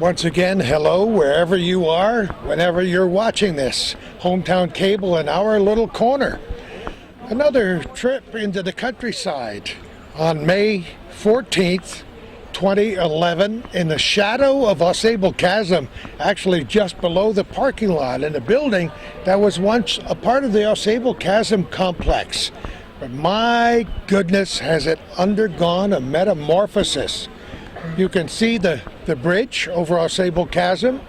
Once again, hello, wherever you are, whenever you're watching this. Hometown Cable in our little corner. Another trip into the countryside on May 14th, 2011, in the shadow of Ausable Chasm, actually just below the parking lot in a building that was once a part of the Ausable Chasm complex. But my goodness, has it undergone a metamorphosis. You can see the bridge over Ausable Chasm.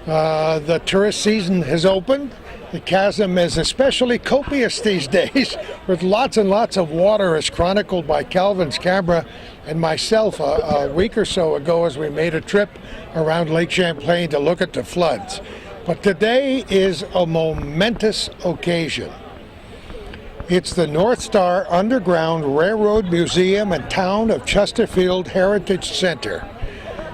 The tourist season has opened. The chasm is especially copious these days, with lots and lots of water, as chronicled by Calvin's camera and myself a week or so ago as we made a trip around Lake Champlain to look at the floods. But today is a momentous occasion. It's the North Star Underground Railroad Museum and Town of Chesterfield Heritage Center.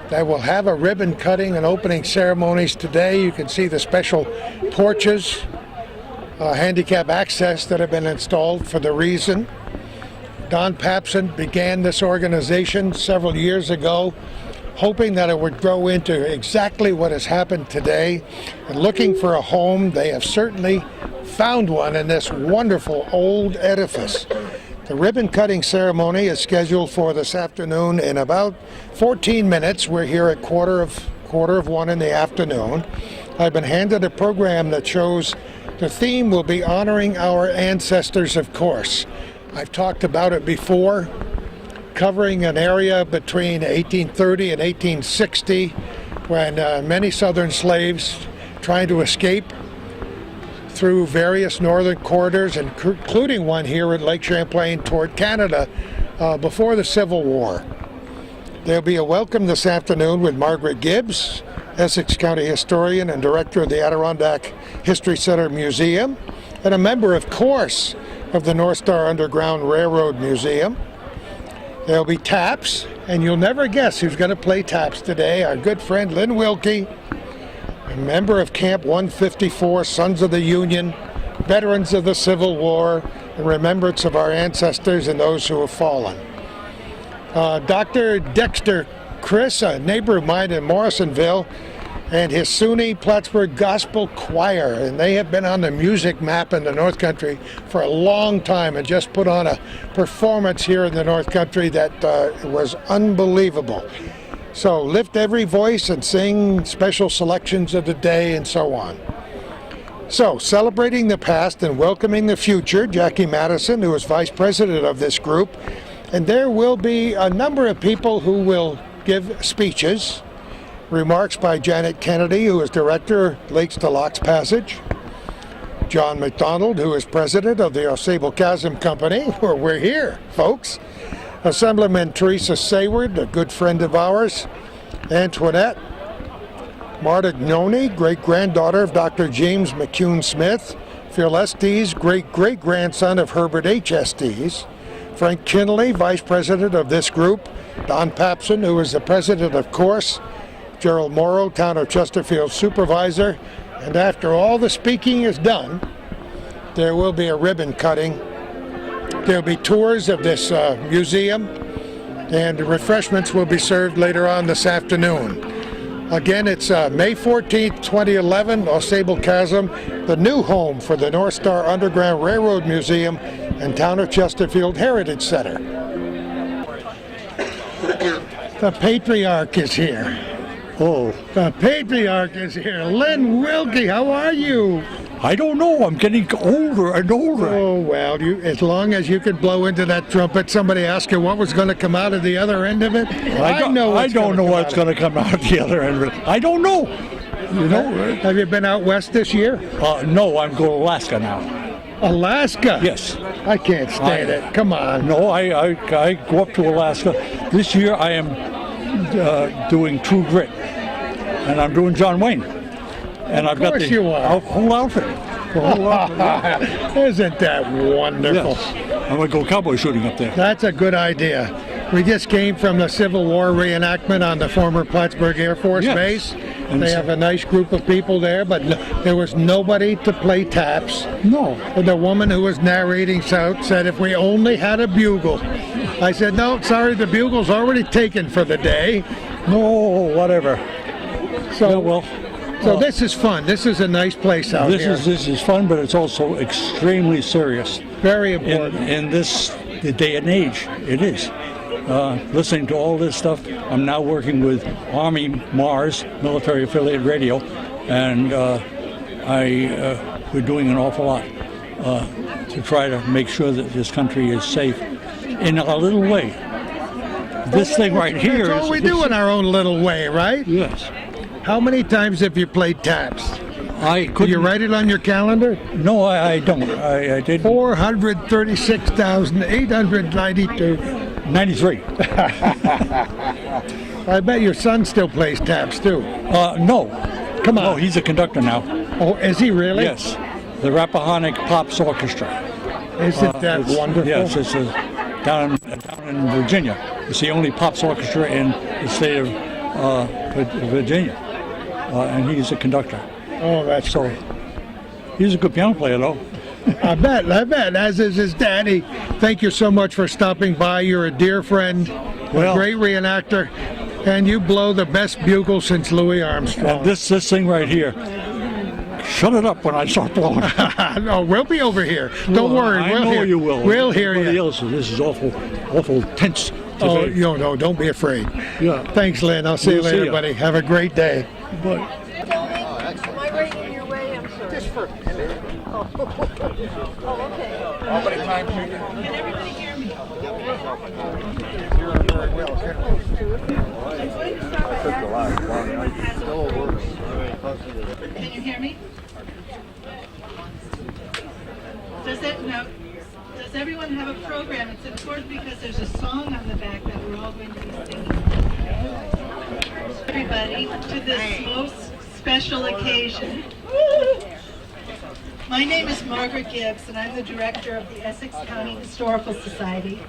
They will have a ribbon cutting and opening ceremonies today. You can see the special porches, handicap access that have been installed for the reason. Don Papson began this organization several years ago, hoping that it would grow into exactly what has happened today. And looking for a home, they have certainly found one in this wonderful old edifice. The ribbon cutting ceremony is scheduled for this afternoon in about 14 minutes. We're here at quarter of one in the afternoon. I've been handed a program that shows the theme will be honoring our ancestors, of course. I've talked about it before, covering an area between 1830 and 1860 when many southern slaves trying to escape through various northern corridors, including one here at Lake Champlain toward Canada before the Civil War. There'll be a welcome this afternoon with Margaret Gibbs, Essex County historian and director of the Adirondack History Center Museum, and a member, of course, of the North Star Underground Railroad Museum. There'll be taps, and you'll never guess who's going to play taps today. Our good friend Lynn Wilkie, a member of Camp 154, Sons of the Union, veterans of the Civil War, in remembrance of our ancestors and those who have fallen. Dr. Dexter Chris, a neighbor of mine in Morrisonville, and his SUNY Plattsburgh Gospel Choir, and they have been on the music map in the North Country for a long time and just put on a performance here in the North Country that was unbelievable. So lift every voice and sing special selections of the day and so on. So celebrating the past and welcoming the future, Jackie Madison, who is vice president of this group, and there will be a number of people who will give speeches, remarks by Janet Kennedy, who is director, Lakes to Locks Passage, John McDonald, who is president of the Ausable Chasm Company, where we're here, folks, Assemblyman Teresa Sayward, a good friend of ours, Antoinette, Marta Gnoni, great-granddaughter of Dr. James McCune Smith, Phil Estes, great-great-grandson of Herbert H. Estes, Frank Kinley, vice president of this group, Don Papson, who is the president, of course, Gerald Morrow, Town of Chesterfield supervisor, and after all the speaking is done, there will be a ribbon cutting. There'll be tours of this museum, and refreshments will be served later on this afternoon. Again, it's May 14th, 2011, Ausable Chasm, the new home for the North Star Underground Railroad Museum and Town of Chesterfield Heritage Center. The Patriarch is here. Oh. The Patriarch is here. Lynn Wilkie, how are you? I don't know. I'm getting older and older. Oh, well, as long as you could blow into that trumpet, somebody asked you what was going to come out of the other end of it. I don't know what's going to come out the other end of it. I don't know. You know. Have you been out west this year? No, I'm going to Alaska now. Alaska? Yes. I can't stand it. Come on. No, I go up to Alaska. This year I am doing True Grit, and I'm doing John Wayne. And I've got the whole outfit. Isn't that wonderful? Yes. I'm going to go cowboy shooting up there. That's a good idea. We just came from the Civil War reenactment on the former Plattsburgh Air Force Base. And they have a nice group of people there, but there was nobody to play taps. No. And the woman who was narrating said, if we only had a bugle. I said, no, sorry, the bugle's already taken for the day. No, whatever. So, Yeah, well, so this is fun. This is a nice place out here. This is fun, but it's also extremely serious. Very important. In this day and age, it is. Listening to all this stuff, I'm now working with Army Mars, military affiliate radio, and we're doing an awful lot to try to make sure that this country is safe in a little way. This thing right here That's all we do in our own little way, right? Yes. How many times have you played taps? Could you write it on your calendar? No, I don't. I did 436,892. 93. I bet your son still plays taps too. No. Come on. No, he's a conductor now. Oh, is he really? Yes. The Rappahannock Pops Orchestra. Isn't that wonderful? Yes, it's down in Virginia. It's the only Pops Orchestra in the state of Virginia. And he's a conductor. Oh, that's so. He's a good piano player, though. I bet, as is his daddy. Thank you so much for stopping by. You're a dear friend, a great reenactor, and you blow the best bugle since Louis Armstrong. This thing right here, shut it up when I start blowing. No, we'll be over here. Don't worry, I know you will. We'll hear you. Else, this is awful tense today. Oh, no, don't be afraid. Yeah. Thanks, Lynn. I'll see you later, buddy. Have a great day. Bye. Am I right in your way? I'm sorry. Just for a minute. Oh, okay. How many times you Can everybody hear me? Can you hear me? Does everyone have a program? It's important because there's a song on the back that we're all going to be singing. Everybody, to this most special occasion. My name is Margaret Gibbs, and I'm the director of the Essex County Historical Society.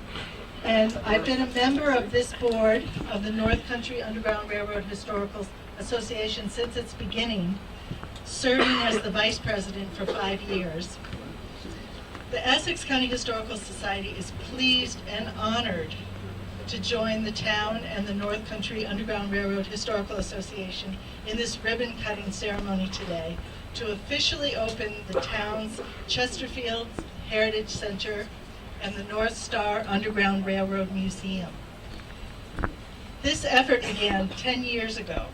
And I've been a member of this board of the North Country Underground Railroad Historical Association since its beginning, serving as the vice president for 5 years. The Essex County Historical Society is pleased and honored to join the town and the North Country Underground Railroad Historical Association in this ribbon-cutting ceremony today to officially open the town's Chesterfield Heritage Center and the North Star Underground Railroad Museum. This effort began 10 years ago.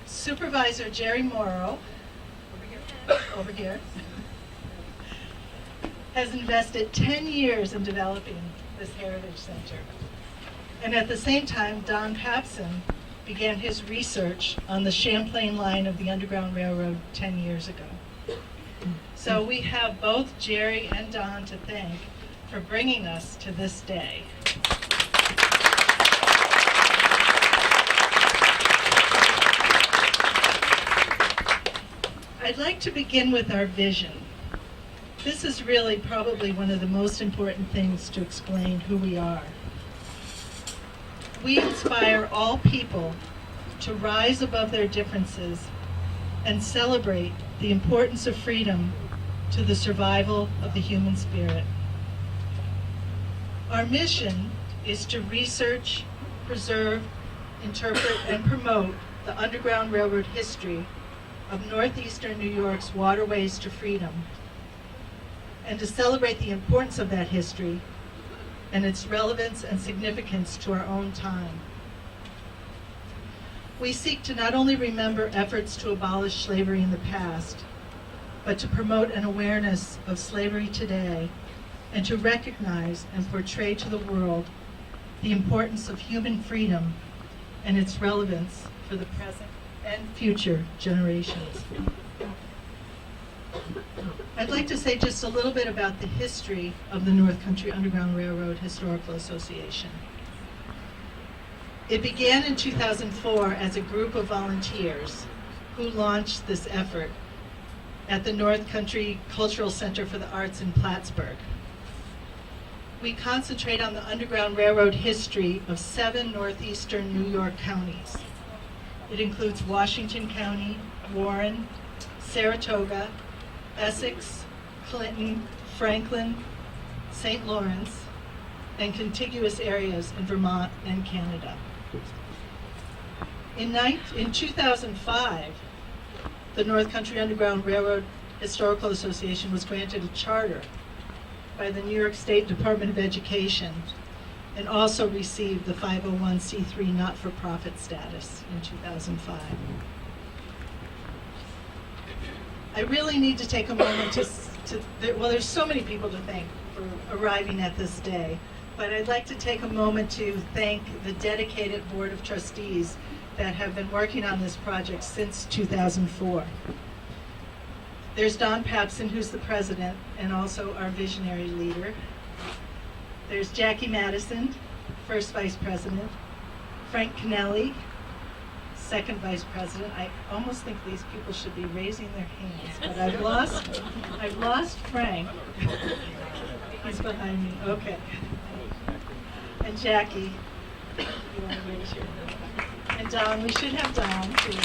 Supervisor Jerry Morrow, over here, has invested 10 years in developing this Heritage Center. And at the same time, Don Papson began his research on the Champlain line of the Underground Railroad 10 years ago. So we have both Jerry and Don to thank for bringing us to this day. I'd like to begin with our vision. This is really probably one of the most important things to explain who we are. We inspire all people to rise above their differences and celebrate the importance of freedom to the survival of the human spirit. Our mission is to research, preserve, interpret, and promote the Underground Railroad history of northeastern New York's waterways to freedom, and to celebrate the importance of that history and its relevance and significance to our own time. We seek to not only remember efforts to abolish slavery in the past, but to promote an awareness of slavery today and to recognize and portray to the world the importance of human freedom and its relevance for the present and future generations. I'd like to say just a little bit about the history of the North Country Underground Railroad Historical Association. It began in 2004 as a group of volunteers who launched this effort at the North Country Cultural Center for the Arts in Plattsburgh. We concentrate on the Underground Railroad history of 7 northeastern New York counties. It includes Washington County, Warren, Saratoga, Essex, Clinton, Franklin, St. Lawrence, and contiguous areas in Vermont and Canada. In 2005, the North Country Underground Railroad Historical Association was granted a charter by the New York State Department of Education and also received the 501c3 not-for-profit status in 2005. I really need to take a moment well, there's so many people to thank for arriving at this day, but I'd like to take a moment to thank the dedicated Board of Trustees that have been working on this project since 2004. There's Don Papson, who's the president and also our visionary leader. There's Jackie Madison, first vice president. Frank Kennelly, second vice president. I almost think these people should be raising their hands, but I've lost Frank. He's behind me, okay. And Jackie, you want to raise your hand? And Don, we should have Don too.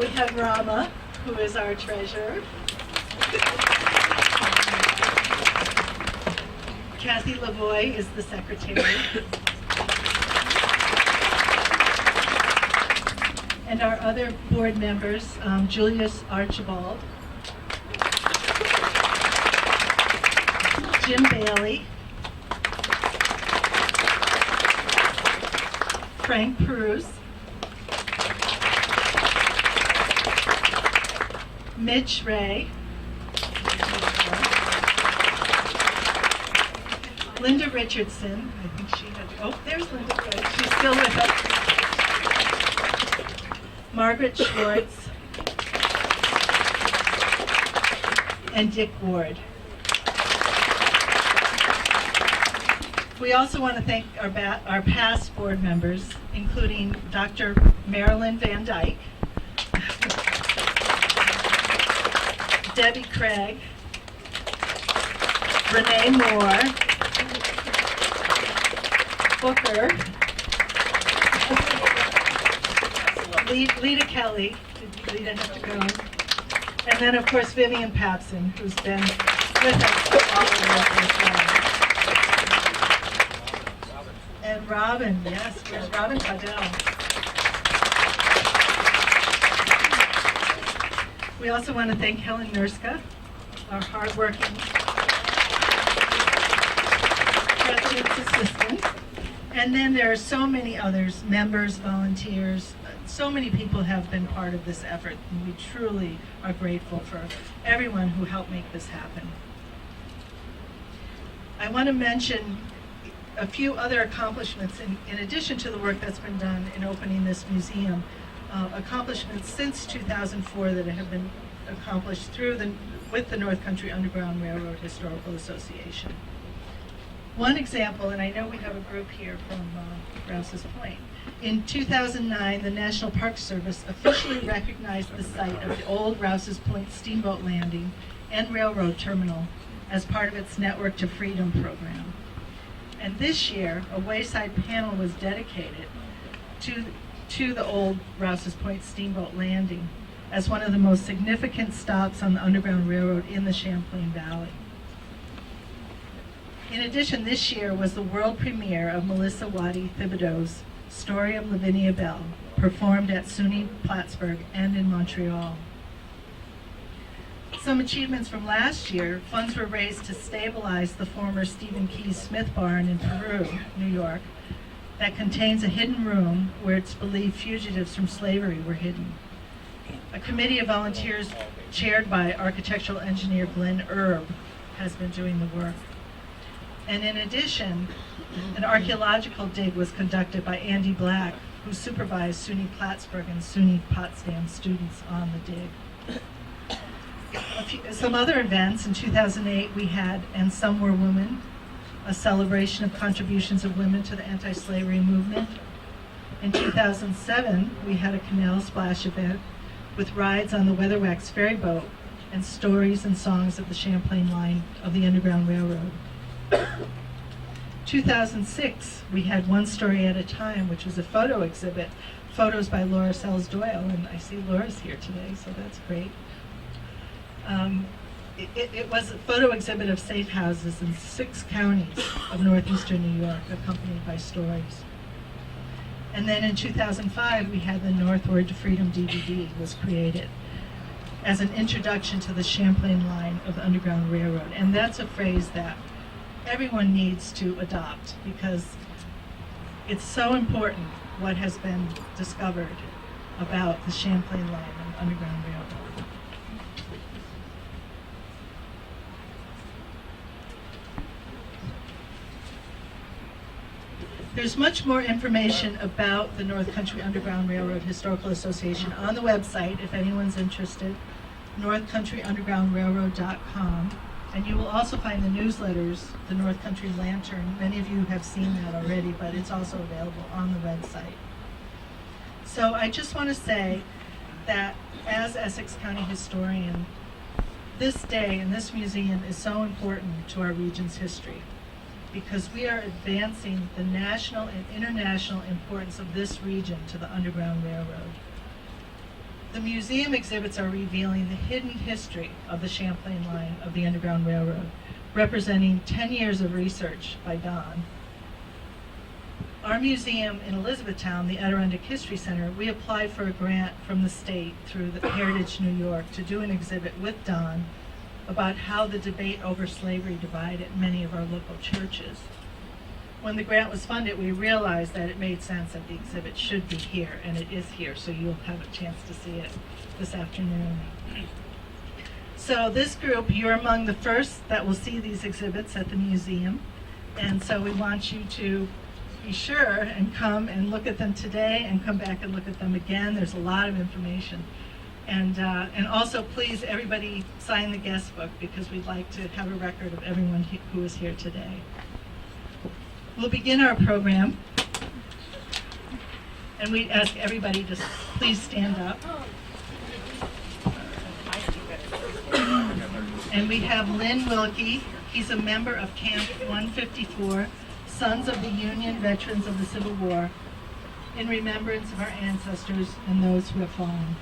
We have Rama, who is our treasurer. Kathy Lavoie is the secretary. And our other board members, Julius Archibald, Jim Bailey, Frank Peruse, Mitch Ray, Linda Richardson. I think she had, oh, there's Linda Ray. She's still with us. Margaret Schwartz and Dick Ward. We also want to thank our past board members, including Dr. Marilyn Van Dyke, Debbie Craig, Renee Moore, Booker, Lita Kelly, did Lita have to go? And then of course Vivian Papson, who's been with us all the way as well. And Robin, yes, where's Robin Caudell? We also want to thank Helen Nurska, our hardworking president's assistant. And then there are so many others, members, volunteers, so many people have been part of this effort, and we truly are grateful for everyone who helped make this happen. I want to mention a few other accomplishments in addition to the work that's been done in opening this museum, accomplishments since 2004 that have been accomplished with the North Country Underground Railroad Historical Association. One example, and I know we have a group here from Rouse's Point. In 2009, the National Park Service officially recognized the site of the old Rouse's Point Steamboat Landing and Railroad Terminal as part of its Network to Freedom program. And this year, a wayside panel was dedicated to the old Rouse's Point Steamboat Landing as one of the most significant stops on the Underground Railroad in the Champlain Valley. In addition, this year was the world premiere of Melissa Waddy Thibodeau's Story of Lavinia Bell, performed at SUNY Plattsburgh and in Montreal. Some achievements from last year: funds were raised to stabilize the former Stephen Keyes Smith barn in Peru, New York, that contains a hidden room where it's believed fugitives from slavery were hidden. A committee of volunteers chaired by architectural engineer Glenn Erb has been doing the work. And in addition, an archaeological dig was conducted by Andy Black, who supervised SUNY Plattsburgh and SUNY Potsdam students on the dig. Some other events: in 2008 we had And Some Were Women, a celebration of contributions of women to the anti-slavery movement. In 2007 we had a canal splash event with rides on the Weatherwax ferry boat and stories and songs of the Champlain line of the Underground Railroad. 2006 we had One Story at a Time, which was a photo exhibit, photos by Laura Sells Doyle, and I see Laura's here today, so that's great. it was a photo exhibit of safe houses in 6 counties of northeastern New York, accompanied by stories. And then in 2005, we had the Northward to Freedom DVD was created as an introduction to the Champlain line of the Underground Railroad. And that's a phrase that everyone needs to adopt because it's so important what has been discovered about the Champlain line of the Underground Railroad. There's much more information about the North Country Underground Railroad Historical Association on the website, if anyone's interested, northcountryundergroundrailroad.com. And you will also find the newsletters, the North Country Lantern. Many of you have seen that already, but it's also available on the website. So I just want to say that as Essex County historian, this day and this museum is so important to our region's history, because we are advancing the national and international importance of this region to the Underground Railroad. The museum exhibits are revealing the hidden history of the Champlain line of the Underground Railroad, representing 10 years of research by Don. Our museum in Elizabethtown, the Adirondack History Center, we applied for a grant from the state through the Heritage New York to do an exhibit with Don about how the debate over slavery divided many of our local churches. When the grant was funded, we realized that it made sense that the exhibit should be here, and it is here, so you'll have a chance to see it this afternoon. So this group, you're among the first that will see these exhibits at the museum, and so we want you to be sure and come and look at them today and come back and look at them again. There's a lot of information. And also, please, everybody sign the guest book because we'd like to have a record of everyone who is here today. We'll begin our program, and we ask everybody to please stand up. And we have Lynn Wilkie. He's a member of Camp 154, Sons of the Union Veterans of the Civil War, in remembrance of our ancestors and those who have fallen.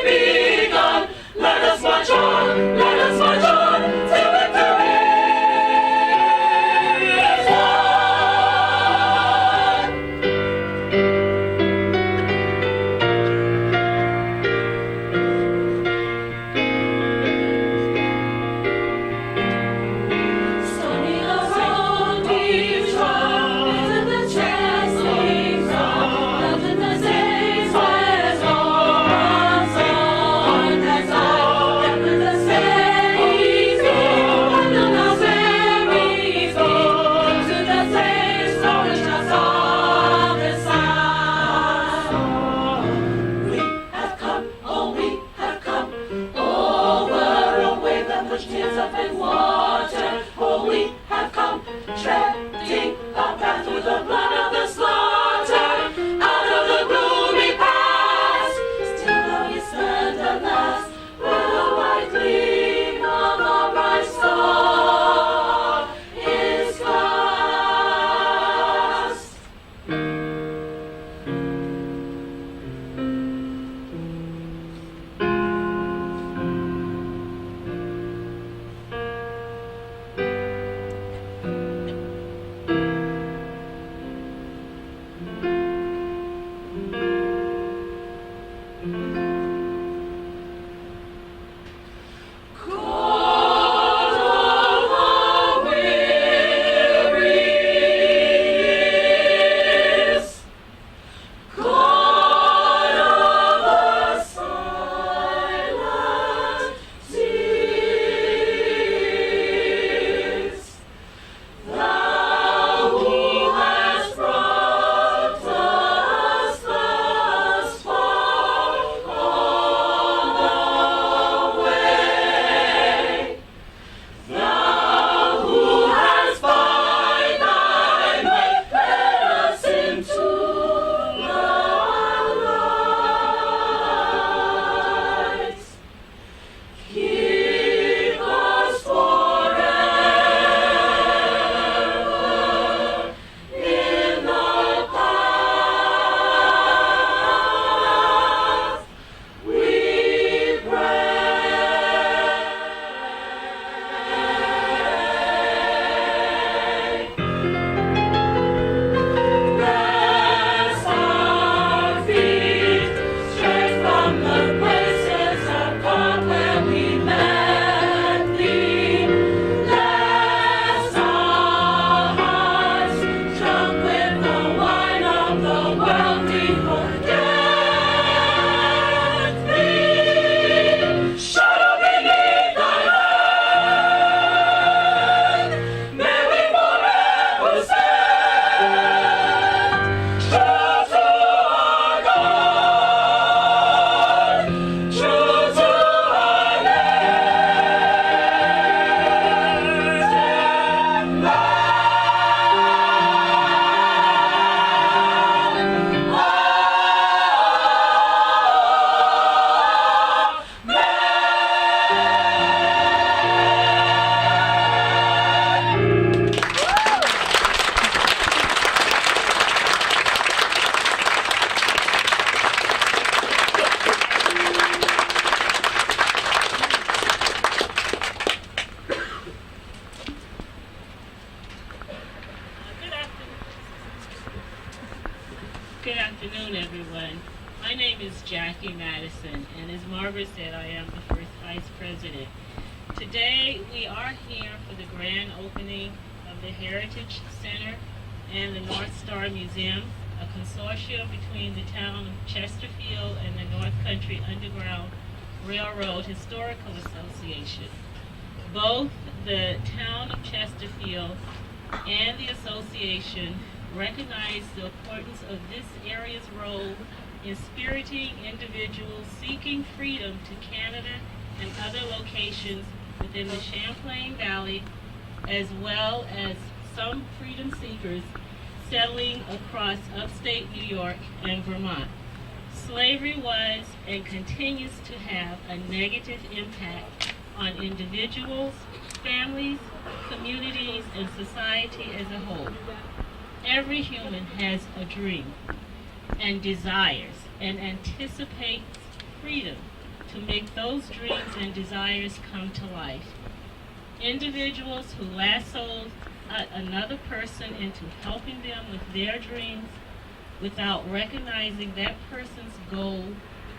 Be you, Madison. And as Margaret said, I am the first vice president. Today, we are here for the grand opening of the Heritage Center and the North Star Museum, a consortium between the town of Chesterfield and the North Country Underground Railroad Historical Association. Both the town of Chesterfield and the association recognize the importance of this area's role in spiriting individuals seeking freedom to Canada and other locations within the Champlain Valley, as well as some freedom seekers settling across upstate New York and Vermont. Slavery was and continues to have a negative impact on individuals, families, communities, and society as a whole. Every human has a dream and desires and anticipates freedom to make those dreams and desires come to life. Individuals who lassoed another person into helping them with their dreams without recognizing that person's goal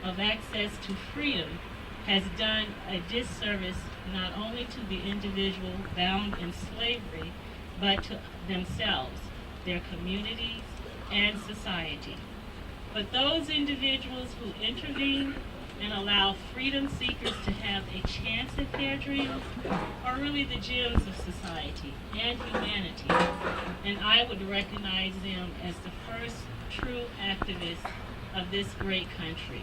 of access to freedom has done a disservice not only to the individual bound in slavery, but to themselves, their communities, and society. But those individuals who intervene and allow freedom seekers to have a chance at their dreams are really the gems of society and humanity, and I would recognize them as the first true activists of this great country.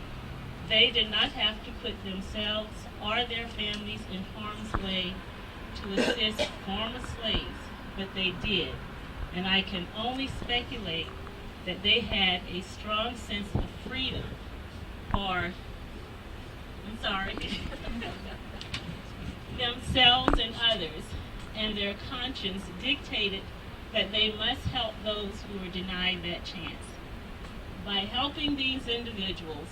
They did not have to put themselves or their families in harm's way to assist former slaves, but they did, and I can only speculate that they had a strong sense of freedom themselves and others, and their conscience dictated that they must help those who were denied that chance. By helping these individuals,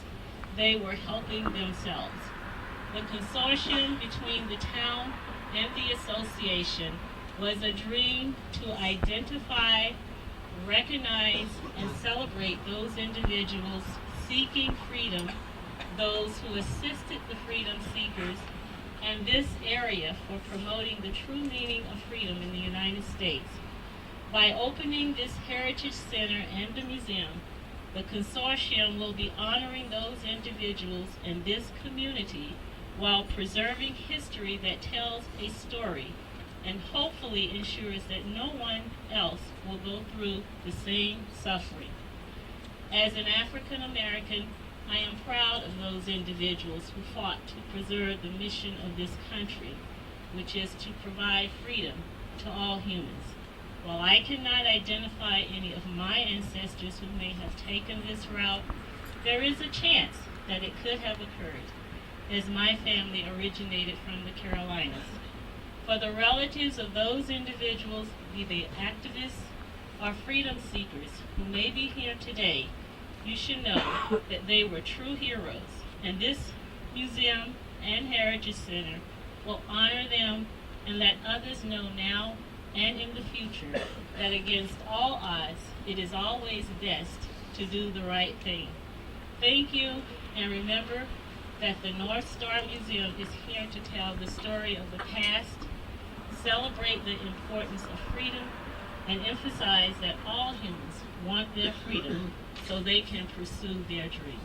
they were helping themselves. The consortium between the town and the association was a dream to identify, recognize, and celebrate those individuals seeking freedom, those who assisted the freedom seekers, and this area for promoting the true meaning of freedom in the United States. By opening this Heritage Center and the museum, the consortium will be honoring those individuals in this community while preserving history that tells a story and hopefully ensures that no one else will go through the same suffering. As an African American, I am proud of those individuals who fought to preserve the mission of this country, which is to provide freedom to all humans. While I cannot identify any of my ancestors who may have taken this route, there is a chance that it could have occurred, as my family originated from the Carolinas. For the relatives of those individuals, be they activists or freedom seekers who may be here today, you should know that they were true heroes, and this museum and Heritage Center will honor them and let others know now and in the future that against all odds, it is always best to do the right thing. Thank you, and remember that the North Star Museum is here to tell the story of the past, celebrate the importance of freedom, and emphasize that all humans want their freedom so they can pursue their dreams.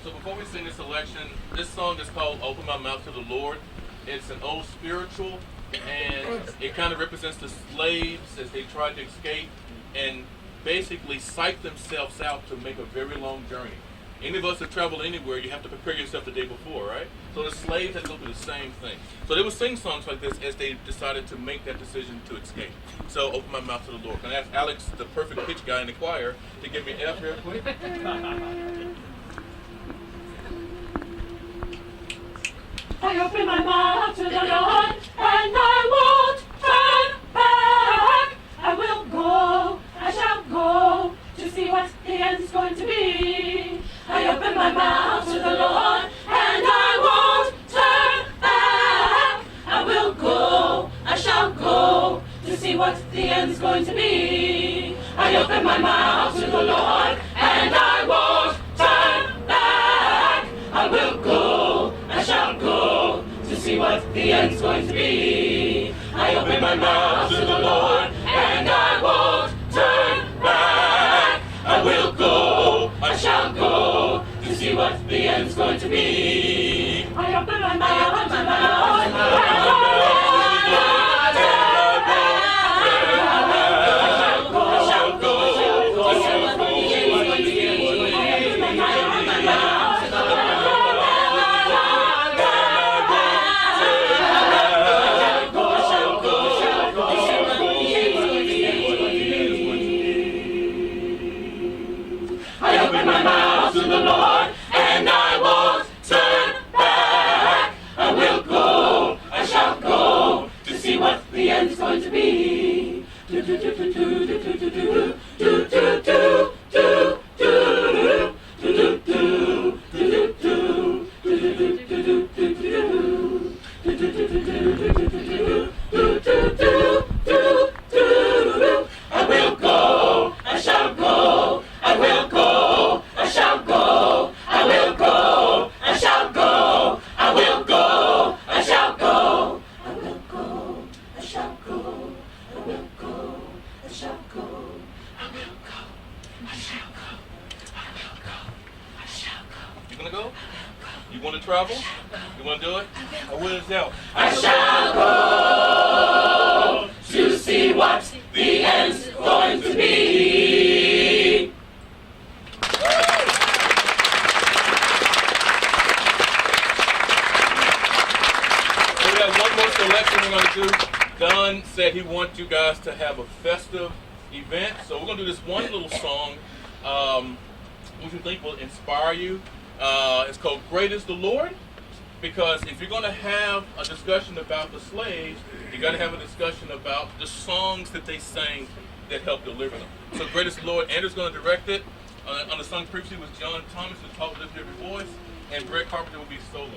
So before we sing this selection, this song is called Open My Mouth to the Lord. It's an old spiritual, and it kind of represents the slaves as they tried to escape and basically psych themselves out to make a very long journey. Any of us that travel anywhere, you have to prepare yourself the day before, right? So the slaves had to go through the same thing. So they would sing songs like this as they decided to make that decision to escape. So Open My Mouth to the Lord. Can I ask Alex, the perfect pitch guy in the choir, to give me an F real quick? I open my mouth to the Lord, and I won't turn back. I will go, I shall go, to see what the end's going to be. I open my mouth to the Lord, and I won't turn back. I will go, I shall see what the end's going to be. I open my mouth to the Lord, and I won't turn back. I will go, I shall go, to see what the end's going to be. I open my mouth to the Lord, and I won't turn back. I will go, I shall go, to see what the end's going to be. I open my mouth to the Lord, and I going to be. Do do do do do do do do do do do do I will go, I shall go, I will go, I shall go, I will go, I shall go, I will go, I shall go, I will go, I shall go, I will go, I shall go, I will go, I shall go, I will go, I shall go. You gonna go? You want to travel? You want to do it? I will as hell. I shall go to see what the end's going to be. So we have one more selection we're going to do. Don said he wants you guys to have a festive event. So we're going to do this one little song which we think will inspire you. It's called Great is the Lord. Because if you're going to have a discussion about the slaves, you got to have a discussion about the songs that they sang that helped deliver them. So Great is the Lord. Andrew's going to direct it. On the song previously was John Thomas, who taught Lift Every Voice, and Brett Carpenter will be solos.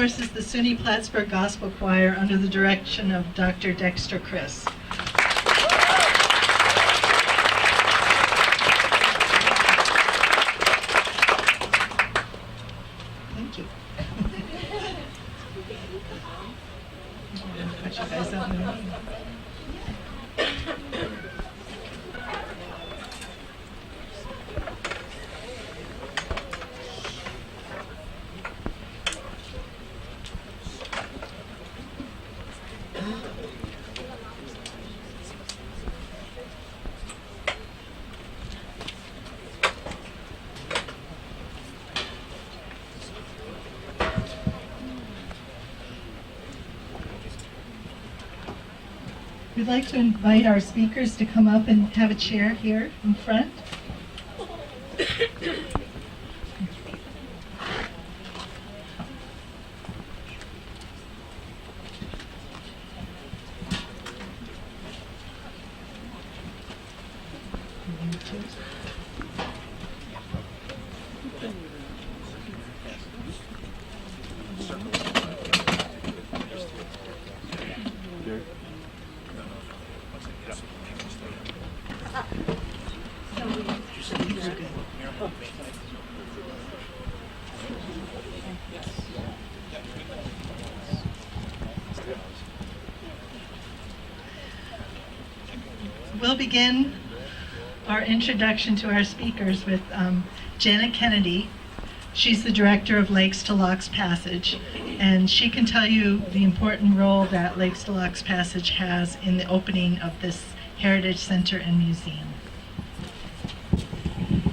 course, is the SUNY Plattsburgh Gospel Choir under the direction of Dr. Dexter Chris. Thank you. Put you guys up there. We'd like to invite our speakers to come up and have a chair here in front. We'll begin our introduction to our speakers with Janet Kennedy. She's the director of Lakes to Locks Passage, and she can tell you the important role that Lakes to Locks Passage has in the opening of this Heritage Center and Museum.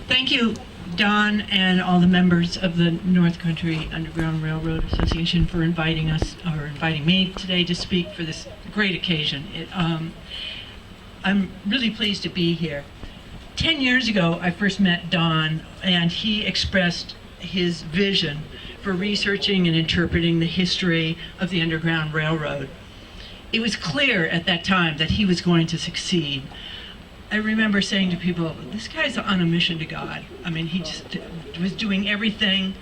Thank you, Don, and all the members of the North Country Underground Railroad Association for inviting us, or inviting me today to speak for this great occasion. I'm really pleased to be here. 10 years ago, I first met Don, and he expressed his vision for researching and interpreting the history of the Underground Railroad. It was clear at that time that he was going to succeed. I remember saying to people, this guy's on a mission to God. I mean, he just was doing everything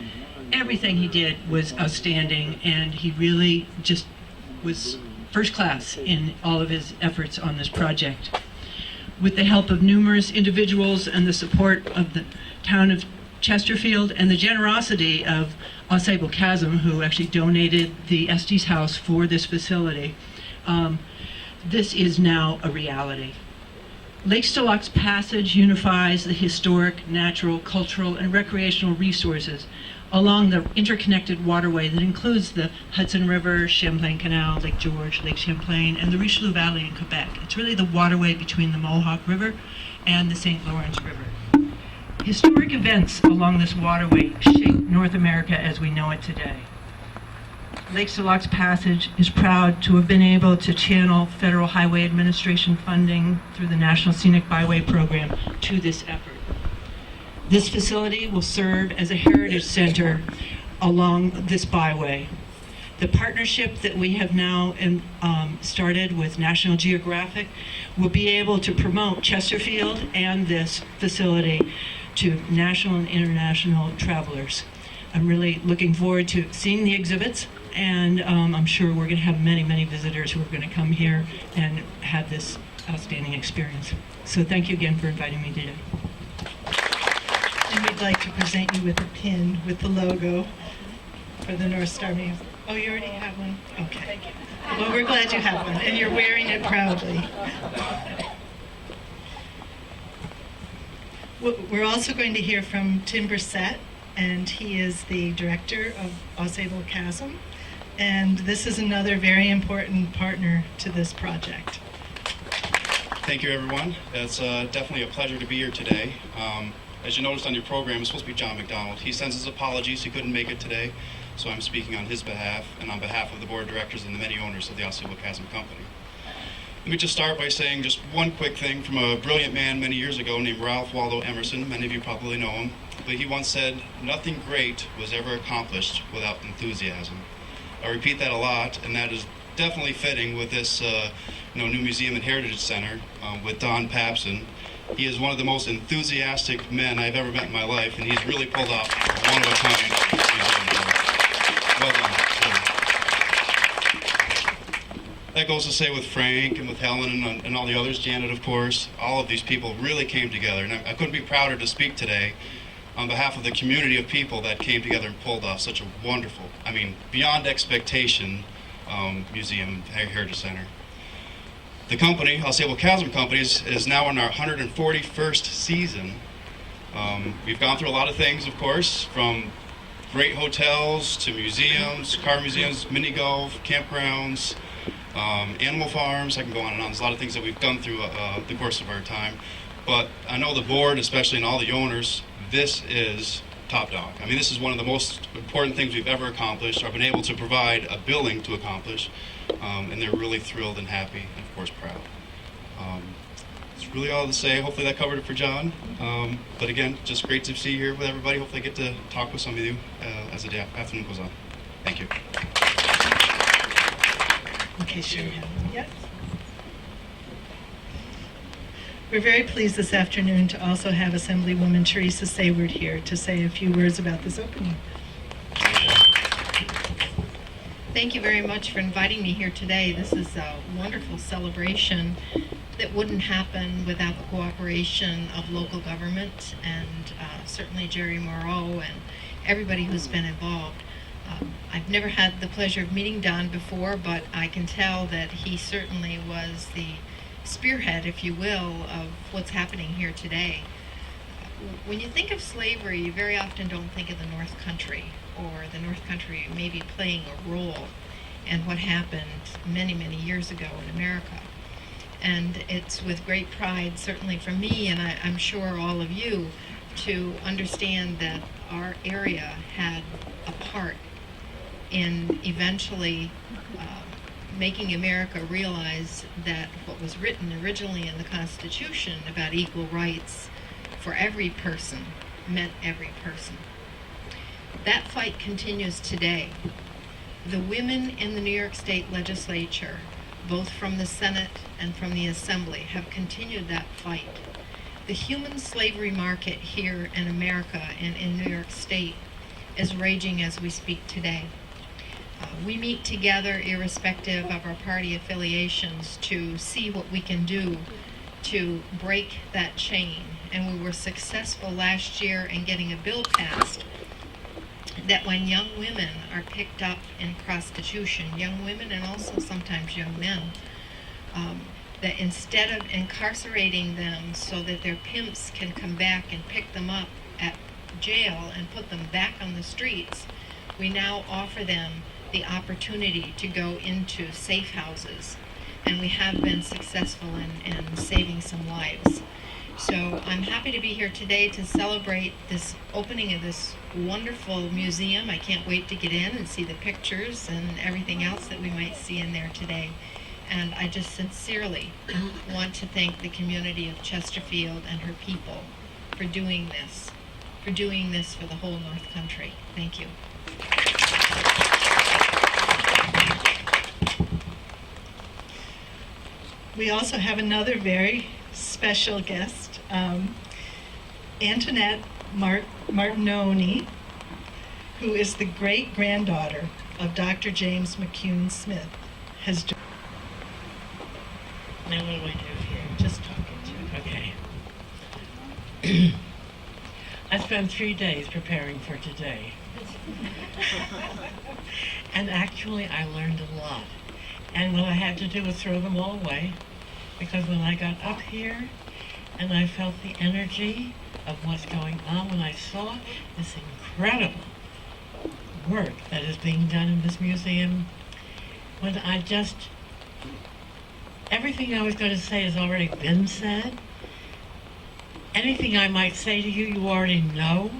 he did was outstanding, and he really just was first class in all of his efforts on this project. With the help of numerous individuals and the support of the town of Chesterfield and the generosity of Ausable Chasm, who actually donated the Estes House for this facility, this is now a reality. Lakes to Locks Passage unifies the historic, natural, cultural, and recreational resources along the interconnected waterway that includes the Hudson River, Champlain Canal, Lake George, Lake Champlain, and the Richelieu Valley in Quebec. It's really the waterway between the Mohawk River and the St. Lawrence River. Historic events along this waterway shape North America as we know it today. Lakes to Locks Passage is proud to have been able to channel Federal Highway Administration funding through the National Scenic Byway Program to this effort. This facility will serve as a heritage center along this byway. The partnership that we have now started with National Geographic will be able to promote Chesterfield and this facility to national and international travelers. I'm really looking forward to seeing the exhibits, and I'm sure we're going to have many, many visitors who are going to come here and have this outstanding experience. So thank you again for inviting me today. And we'd like to present you with a pin with the logo for the North Star Museum. Oh, you already have one? Okay. Well, we're glad you have one, and you're wearing it proudly. We're also going to hear from Tim Brissett, and he is the director of Ausable Chasm, and this is another very important partner to this project. Thank you, everyone. It's definitely a pleasure to be here today. As you noticed on your program, it's supposed to be John McDonald. He sends his apologies. He couldn't make it today, so I'm speaking on his behalf and on behalf of the board of directors and the many owners of the Ausable Chasm Company. Let me just start by saying just one quick thing from a brilliant man many years ago named Ralph Waldo Emerson. Many of you probably know him. But he once said, "Nothing great was ever accomplished without enthusiasm." I repeat that a lot, and that is definitely fitting with this new museum and heritage center with Don Papson. He is one of the most enthusiastic men I've ever met in my life, and he's really pulled off a one-of-a-kind museum. Well done. that goes to say with Frank and with Helen and all the others, Janet, of course, all of these people really came together. And I couldn't be prouder to speak today on behalf of the community of people that came together and pulled off such a wonderful, I mean, beyond expectation museum, Heritage Center. The company, Au Sable Chasm Company, is now in our 141st season. We've gone through a lot of things, of course, from great hotels to museums, car museums, mini golf, campgrounds, animal farms. I can go on and on. There's a lot of things that we've done through the course of our time. But I know the board, especially and all the owners, this is top dog. I mean, this is one of the most important things we've ever accomplished, or been able to provide a building to accomplish. And they're really thrilled and happy, and of course proud. It's really all to say. Hopefully that covered it for John. But again, just great to see you here with everybody. Hopefully I get to talk with some of you as the afternoon goes on. Thank you. Okay, sure. Yes. We're very pleased this afternoon to also have Assemblywoman Teresa Sayward here to say a few words about this opening. Thank you very much for inviting me here today. This is a wonderful celebration that wouldn't happen without the cooperation of local government and certainly Jerry Moreau and everybody who's been involved. I've never had the pleasure of meeting Don before, but I can tell that he certainly was the spearhead, if you will, of what's happening here today. When you think of slavery, you very often don't think of the North Country, or the North Country maybe playing a role in what happened many, many years ago in America. And it's with great pride, certainly for me, and I'm sure all of you, to understand that our area had a part in eventually making America realize that what was written originally in the Constitution about equal rights for every person meant every person. That fight continues today. The women in the New York State Legislature, both from the Senate and from the Assembly, have continued that fight. The human slavery market here in America and in New York State is raging as we speak today. We meet together irrespective of our party affiliations to see what we can do to break that chain. And we were successful last year in getting a bill passed that when young women are picked up in prostitution, young women and also sometimes young men, that instead of incarcerating them so that their pimps can come back and pick them up at jail and put them back on the streets, we now offer them the opportunity to go into safe houses. And we have been successful in saving some lives. So I'm happy to be here today to celebrate this opening of this wonderful museum. I can't wait to get in and see the pictures and everything else that we might see in there today. And I just sincerely want to thank the community of Chesterfield and her people for doing this for the whole North Country. Thank you. We also have another very special guest, Antoinette Martinoni, who is the great-granddaughter of Dr. James McCune Smith. Has Now what do I do here? just talking to you. Okay. I spent 3 days preparing for today. And actually I learned a lot. And what I had to do was throw them all away, because when I got up here and I felt the energy of what's going on, when I saw this incredible work that is being done in this museum, when I just, everything I was going to say has already been said. Anything I might say to you, you already know.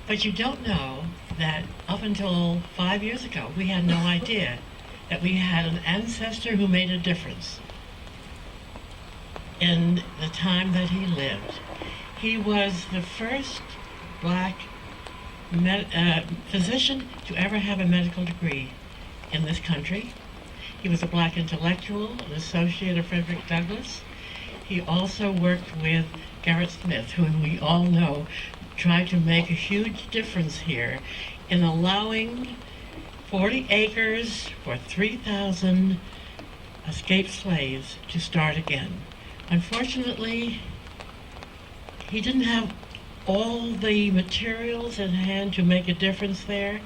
But you don't know that up until 5 years ago, we had no idea that we had an ancestor who made a difference in the time that he lived. He was the first black physician to ever have a medical degree in this country. He was a black intellectual, an associate of Frederick Douglass. He also worked with Gerrit Smith, whom we all know tried to make a huge difference here in allowing 40 acres for 3,000 escaped slaves to start again. Unfortunately, he didn't have all the materials in hand to make a difference there.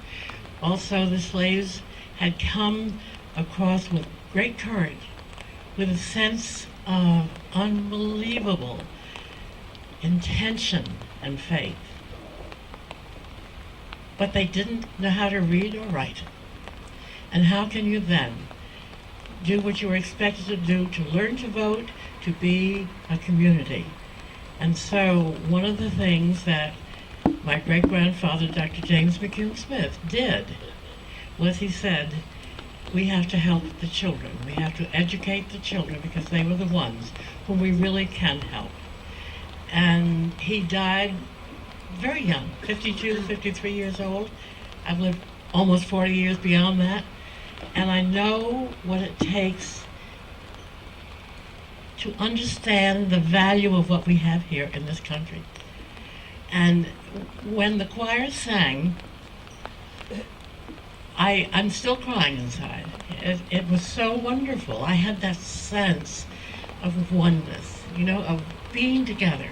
Also, the slaves had come across with great courage, with a sense of unbelievable intention and faith. But they didn't know how to read or write. And how can you then do what you were expected to do, to learn to vote, to be a community? And so one of the things that my great-grandfather, Dr. James McCune Smith, did was he said, we have to help the children. We have to educate the children because they were the ones whom we really can help. And he died very young, 52, 53 years old. I've lived almost 40 years beyond that. And I know what it takes to understand the value of what we have here in this country. And when the choir sang, I'm still crying inside. It was so wonderful. I had that sense of oneness, you know, of being together,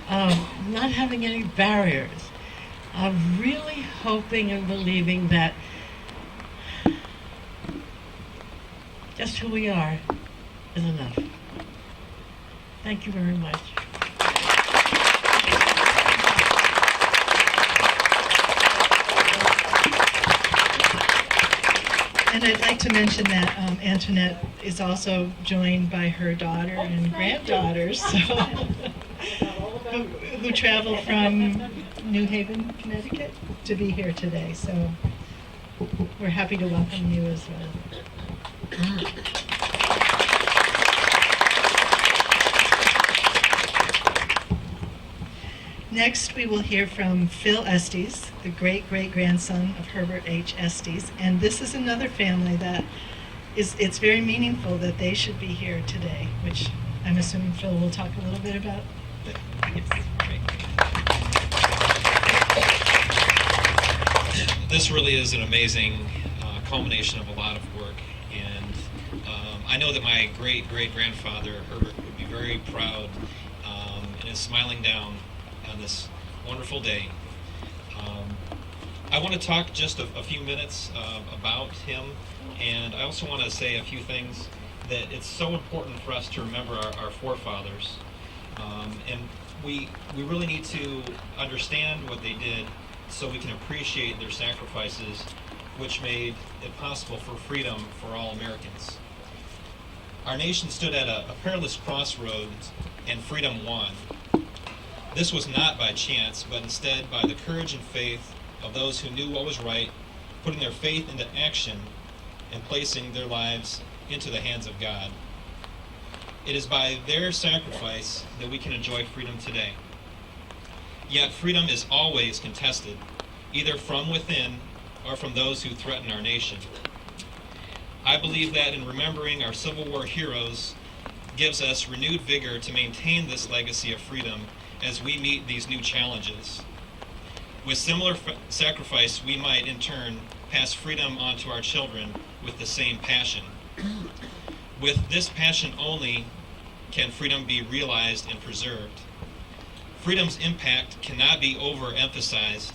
of not having any barriers, of really hoping and believing that just who we are is enough. Thank you very much. And I'd like to mention that Antoinette is also joined by her daughter and granddaughters, so who traveled from New Haven, Connecticut, to be here today. So we're happy to welcome you as well. Next, we will hear from Phil Estes, the great-great-grandson of Herbert H. Estes. And this is another family that it's very meaningful that they should be here today, which I'm assuming Phil will talk a little bit about. Yes. This really is an amazing culmination of a lot of work. And I know that my great-great-grandfather, Herbert, would be very proud and is smiling down on this wonderful day. I want to talk just a few minutes about him, and I also want to say a few things that it's so important for us to remember our forefathers, and we really need to understand what they did so we can appreciate their sacrifices, which made it possible for freedom for all Americans. Our nation stood at a perilous crossroads, and freedom won. This was not by chance, but instead by the courage and faith of those who knew what was right, putting their faith into action and placing their lives into the hands of God. It is by their sacrifice that we can enjoy freedom today. Yet freedom is always contested, either from within or from those who threaten our nation. I believe that in remembering our Civil War heroes gives us renewed vigor to maintain this legacy of freedom as we meet these new challenges. With similar sacrifice, we might in turn pass freedom on to our children with the same passion. With this passion only can freedom be realized and preserved. Freedom's impact cannot be overemphasized.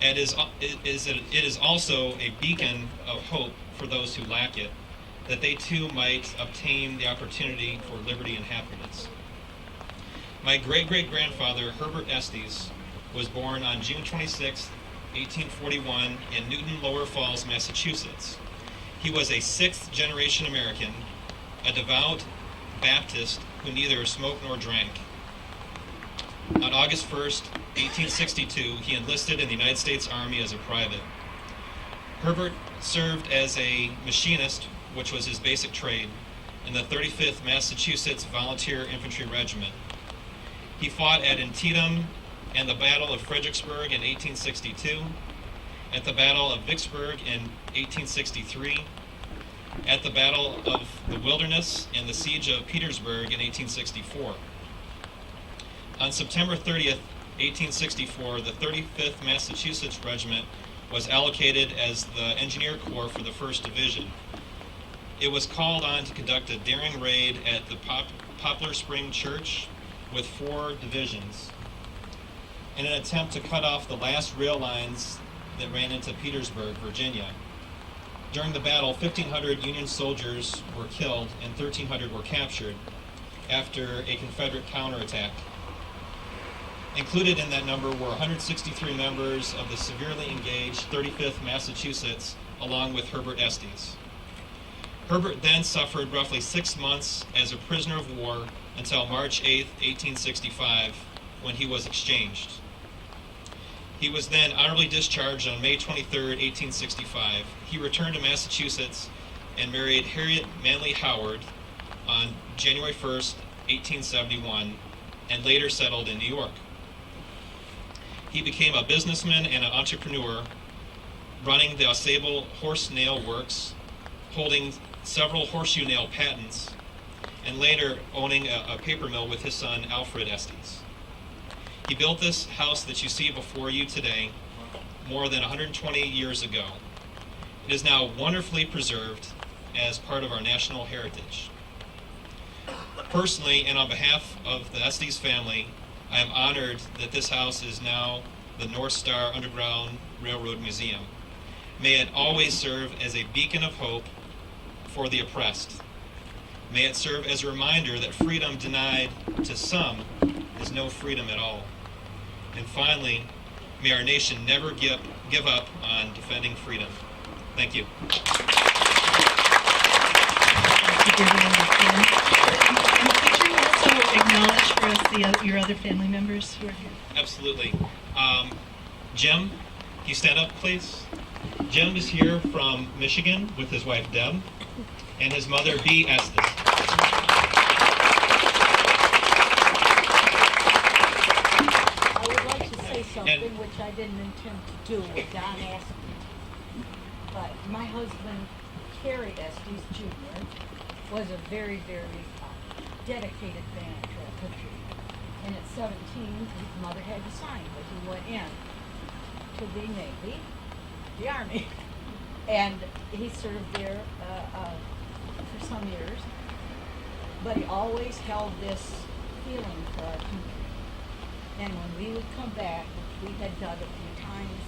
It is also a beacon of hope for those who lack it, that they too might obtain the opportunity for liberty and happiness. My great-great-grandfather, Herbert Estes, was born on June 26, 1841 in Newton, Lower Falls, Massachusetts. He was a sixth-generation American, a devout Baptist who neither smoked nor drank. On August 1st, 1862, he enlisted in the United States Army as a private. Herbert served as a machinist, which was his basic trade, in the 35th Massachusetts Volunteer Infantry Regiment. He fought at Antietam and the Battle of Fredericksburg in 1862, at the Battle of Vicksburg in 1863, at the Battle of the Wilderness and the Siege of Petersburg in 1864. On September 30th, 1864, the 35th Massachusetts Regiment was allocated as the engineer corps for the 1st Division. It was called on to conduct a daring raid at the Poplar Spring Church with 4 divisions in an attempt to cut off the last rail lines that ran into Petersburg, Virginia. During the battle, 1,500 Union soldiers were killed and 1,300 were captured after a Confederate counterattack. Included in that number were 163 members of the severely engaged 35th Massachusetts, along with Herbert Estes. Herbert then suffered roughly 6 months as a prisoner of war until March 8, 1865, when he was exchanged. He was then honorably discharged on May 23, 1865. He returned to Massachusetts and married Harriet Manley Howard on January 1, 1871, and later settled in New York. He became a businessman and an entrepreneur, running the Ausable Horse Nail Works, holding several horseshoe nail patents, and later owning a paper mill with his son Alfred Estes. He built this house that you see before you today more than 120 years ago. It is now wonderfully preserved as part of our national heritage. Personally, and on behalf of the Estes family, I am honored that this house is now the North Star Underground Railroad Museum. May it always serve as a beacon of hope for the oppressed. May it serve as a reminder that freedom denied to some is no freedom at all. And finally, may our nation never give up on defending freedom. Thank you. And could you also acknowledge for us your other family members who are here? Absolutely. Jim, can you stand up, please? Jim is here from Michigan with his wife, Deb, and his mother, Bea Estes. I would like to say something which I didn't intend to do with Don asked me. But my husband, Kerry Estes Jr., was a very, very dedicated fan to our country. And at 17, his mother had to sign, but he went in to the Navy, the Army. And he served there for some years. But he always held this feeling for our country. And when we would come back, which we had done a few times,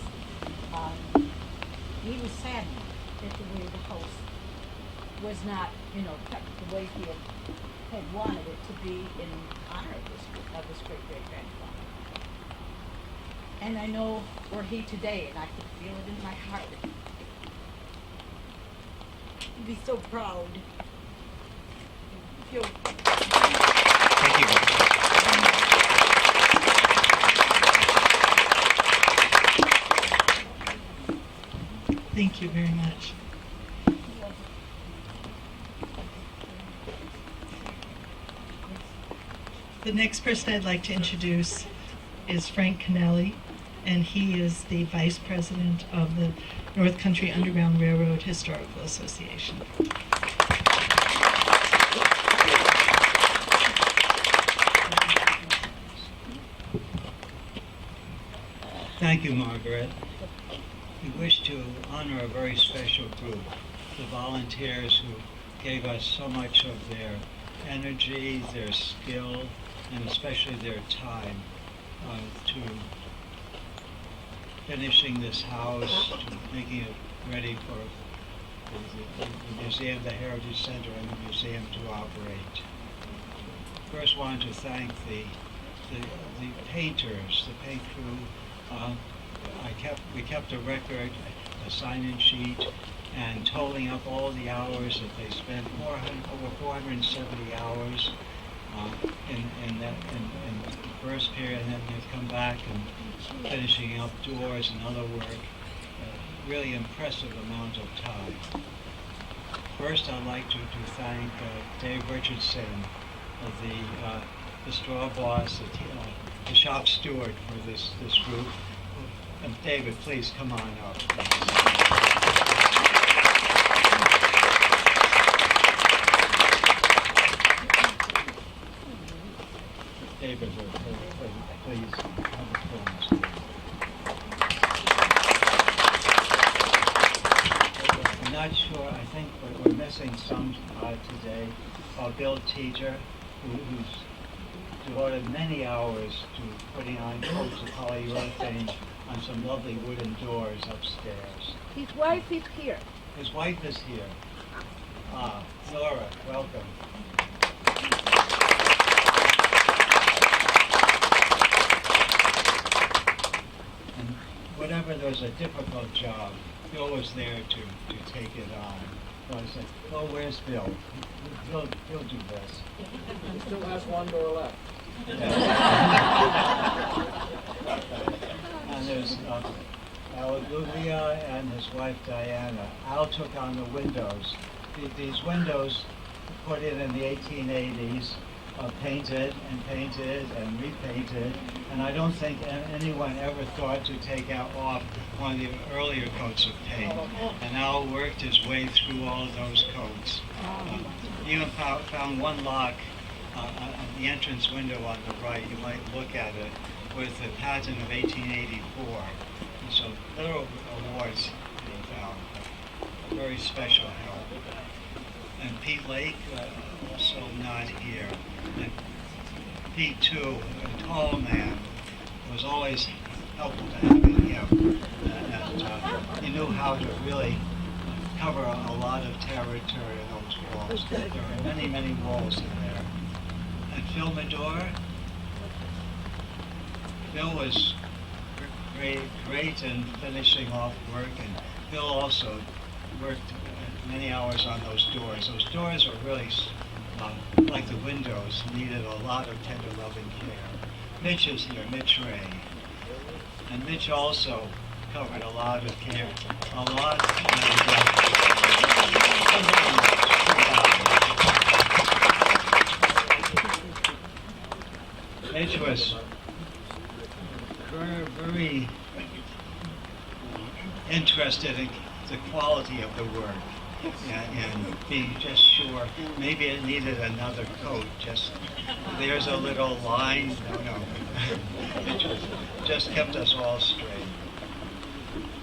he was saddened that the way the house was not, kept the way he had wanted it to be in honor of his great-great-grandfather. And I know we're here today, and I can feel it in my heart. I'd be so proud. Thank you. Thank you very much. The next person I'd like to introduce is Frank Kennelly, and he is the Vice President of the North Country Underground Railroad Historical Association. Thank you, Margaret. We wish to honor a very special group, the volunteers who gave us so much of their energy, their skill, and especially their time to finishing this house, to making it ready for the museum, the Heritage Center, and the museum to operate. First, wanted to thank the painters, the paint crew. We kept a record, a sign-in sheet, and totaling up all the hours that they spent, over 470 hours in the first period, and then they've come back and finishing up doors and other work. Really impressive amount of time. First, I'd like to thank Dave Richardson, the store boss, the shop steward for this group. And David, please come on up. David, please have the phones. sing some today. Bill Teacher, who's devoted many hours to putting on coats of polyurethane on some lovely wooden doors upstairs. His wife is here. His wife is here. Nora, welcome. And whenever there's a difficult job, Bill was there to take it on. So I said, oh, where's Bill? He'll do this. He still has one door left. And there's Aluglia and his wife Diana. Al took on the windows. These windows put in the 1880s, painted and repainted, and I don't think anyone ever thought to take off one of the earlier coats of paint. And Al worked his way through all of those coats. Even found one lock on the entrance window on the right. You might look at it with the patent of 1884. And so little awards he found. A very special help. And Pete Lake, also not here. And Pete, too, a tall man, was always helpful to having him. And he knew how to really cover a lot of territory in those walls. There are many, many walls in there. And Phil Medora, Phil was great in finishing off work, and Phil also worked many hours on those doors. Those doors are really, like the windows, needed a lot of tender loving care. Mitch is here, Mitch Ray. And Mitch also covered a lot of care. A lot. Mitch was very interested in the quality of the work. And being just sure, maybe it needed another coat. Just there's a little line. No. It just kept us all straight.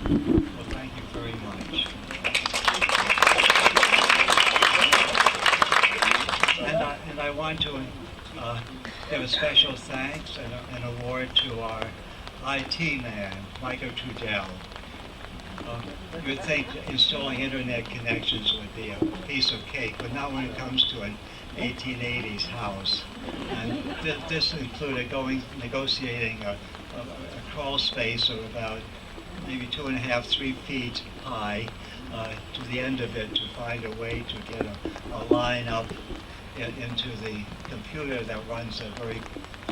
Well, thank you very much. And I want to give a special thanks and an award to our IT man, Michael Trudell. You would think installing internet connections would be a piece of cake, but not when it comes to an 1880s house. And this included negotiating a crawl space of about maybe 2.5, 3 feet high to the end of it to find a way to get a line up into the computer that runs a very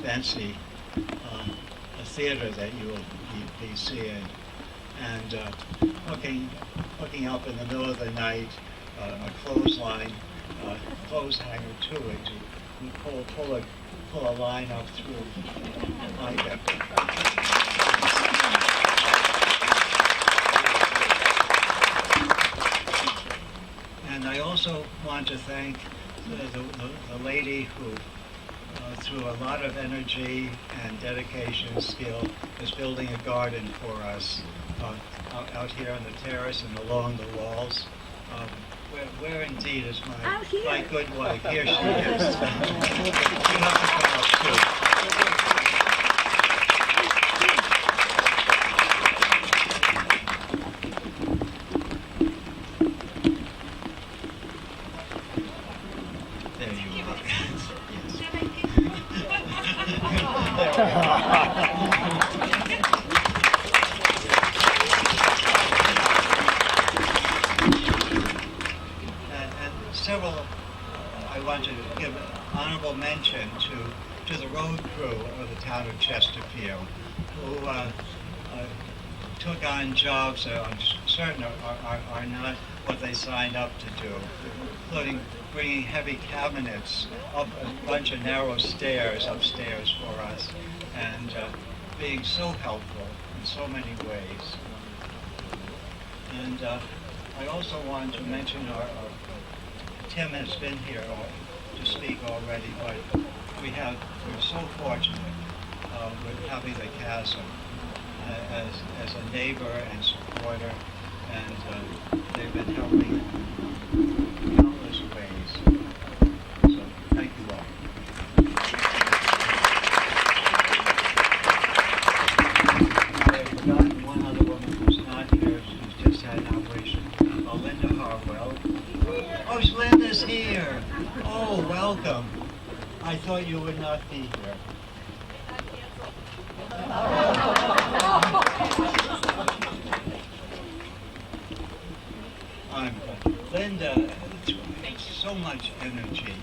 fancy a theater that you will be seeing. And hooking up in the middle of the night, a clothesline, clothes hanger to it, to pull a line up through like that. And I also want to thank the lady who, through a lot of energy and dedication and skill, is building a garden for us out here on the terrace and along the walls. Where indeed is my good wife? Here she is. You have to come up too. There you are. Several, I want to give honorable mention to the road crew of the town of Chesterfield, who took on jobs that I'm certain are not what they signed up to do, including bringing heavy cabinets up a bunch of narrow stairs upstairs for us, and being so helpful in so many ways. And I also want to mention our Tim has been here to speak already, but we're so fortunate with having the Chasm as a neighbor and supporter, and they've been helping countless those ways. So thank you all. I have forgotten one other woman who's not here. She's just had an operation. Linda Harwell. Oh, Linda's here. Oh, welcome. I thought you would not be here. Linda, it's so much energy.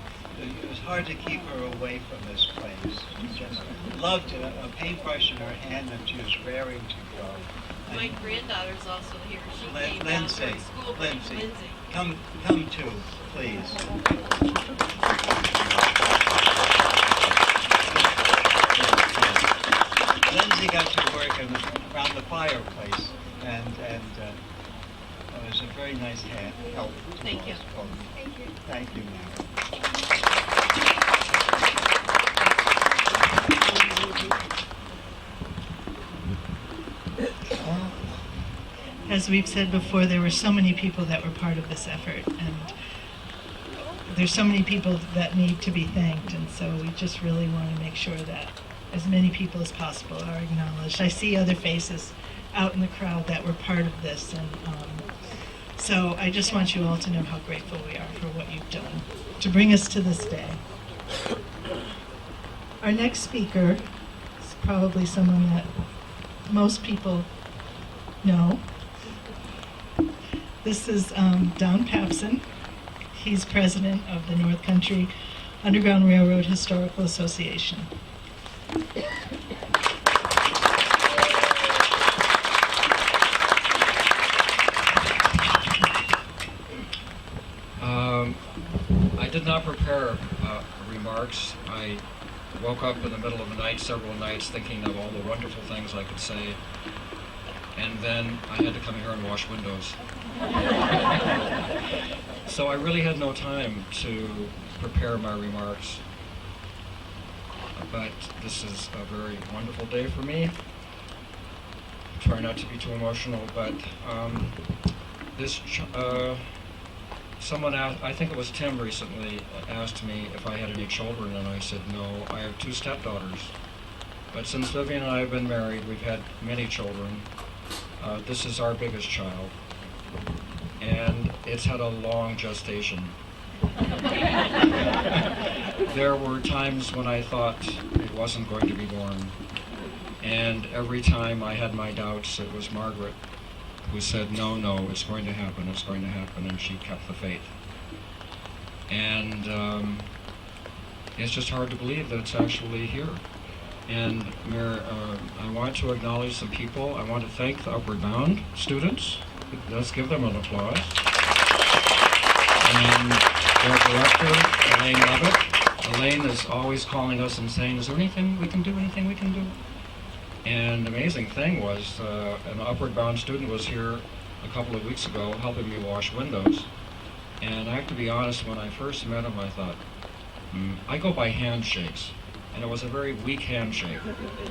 It was hard to keep her away from this place. She just loved a paintbrush in her hand that she was raring to go. My granddaughter's also here. She came down Lindsay, from school. Lindsay, come too, please. Lindsay got to work around the fireplace, and it was a very nice help. Thank you. Thank you. Thank you, Mary. As we've said before, there were so many people that were part of this effort, and there's so many people that need to be thanked, and so we just really want to make sure that as many people as possible are acknowledged. I see other faces out in the crowd that were part of this, and so I just want you all to know how grateful we are for what you've done to bring us to this day. Our next speaker is probably someone that most people know. This is Don Papson. He's president of the North Country Underground Railroad Historical Association. I did not prepare remarks. I woke up in the middle of the night several nights thinking of all the wonderful things I could say, and then I had to come here and wash windows. So I really had no time to prepare my remarks. But this is a very wonderful day for me. Try not to be too emotional, but someone asked, I think it was Tim recently, asked me if I had any children, and I said no, I have 2 stepdaughters. But since Vivian and I have been married, we've had many children. This is our biggest child, and it's had a long gestation. There were times when I thought it wasn't going to be born, and every time I had my doubts, it was Margaret who said, no, it's going to happen, and she kept the faith. And it's just hard to believe that it's actually here. And Mayor, I want to acknowledge some people. I want to thank the Upward Bound students. Let's give them an applause. And their director, Elaine Levitt. Elaine is always calling us and saying, is there anything we can do, And the amazing thing was, an Upward Bound student was here a couple of weeks ago helping me wash windows. And I have to be honest, when I first met him, I thought, I go by handshakes. And it was a very weak handshake.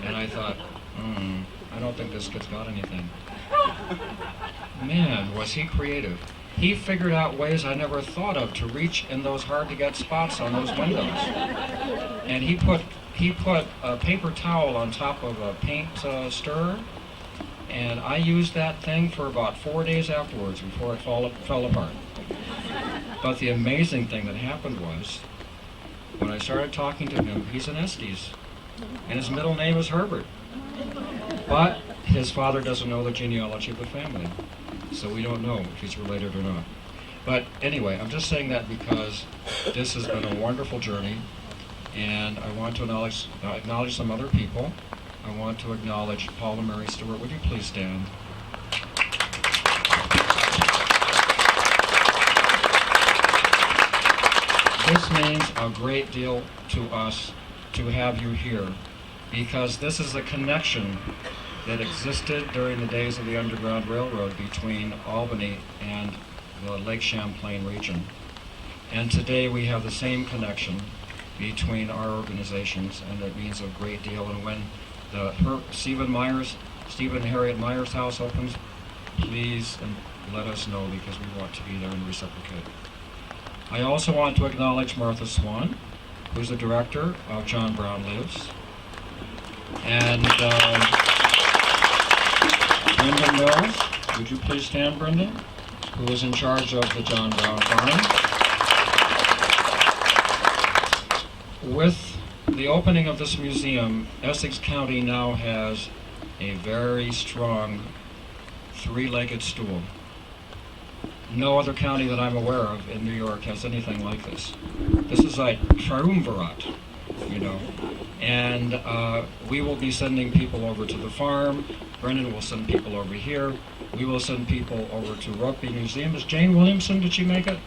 And I thought, I don't think this kid's got anything. Man, was he creative. He figured out ways I never thought of to reach in those hard-to-get spots on those windows. And he put a paper towel on top of a paint stirrer, and I used that thing for about 4 days afterwards before it fell apart. But the amazing thing that happened was, when I started talking to him, he's an Estes, and his middle name is Herbert. But his father doesn't know the genealogy of the family, so we don't know if he's related or not. But anyway, I'm just saying that because this has been a wonderful journey, and I want to acknowledge some other people. I want to acknowledge Paul and Mary Stewart. Would you please stand? This means a great deal to us to have you here, because this is a connection that existed during the days of the Underground Railroad between Albany and the Lake Champlain region. And today we have the same connection between our organizations, and it means a great deal. And when the Stephen and Harriet Myers house opens, please let us know, because we want to be there and reciprocate. I also want to acknowledge Martha Swan, who's the director of John Brown Lives, and Brenda Mills. Would you please stand, Brenda? Who is in charge of the John Brown Farm. With the opening of this museum, Essex County now has a very strong three-legged stool. No other county that I'm aware of in New York has anything like this. This is like triumvirate, you know. And we will be sending people over to the farm. Brendan will send people over here. We will send people over to Rugby Museum. Is Jane Williamson, did she make it?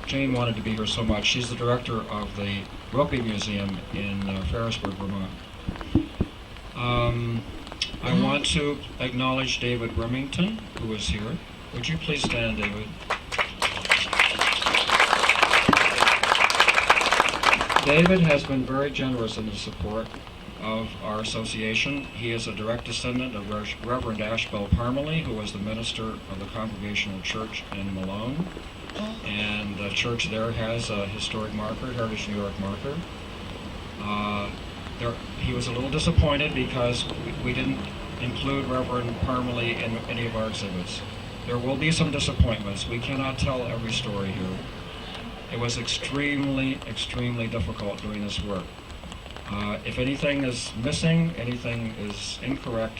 Jane wanted to be here so much. She's the director of the Rugby Museum in Ferrisburg, Vermont. I want to acknowledge David Remington, who is here. Would you please stand, David? David has been very generous in the support of our association. He is a direct descendant of Reverend Ashbel Parmalee, who was the minister of the Congregational Church in Malone. And the church there has a historic marker, Heritage New York marker. He was a little disappointed because we didn't include Reverend Parmalee in any of our exhibits. There will be some disappointments. We cannot tell every story here. It was extremely, extremely difficult doing this work. If anything is missing, anything is incorrect,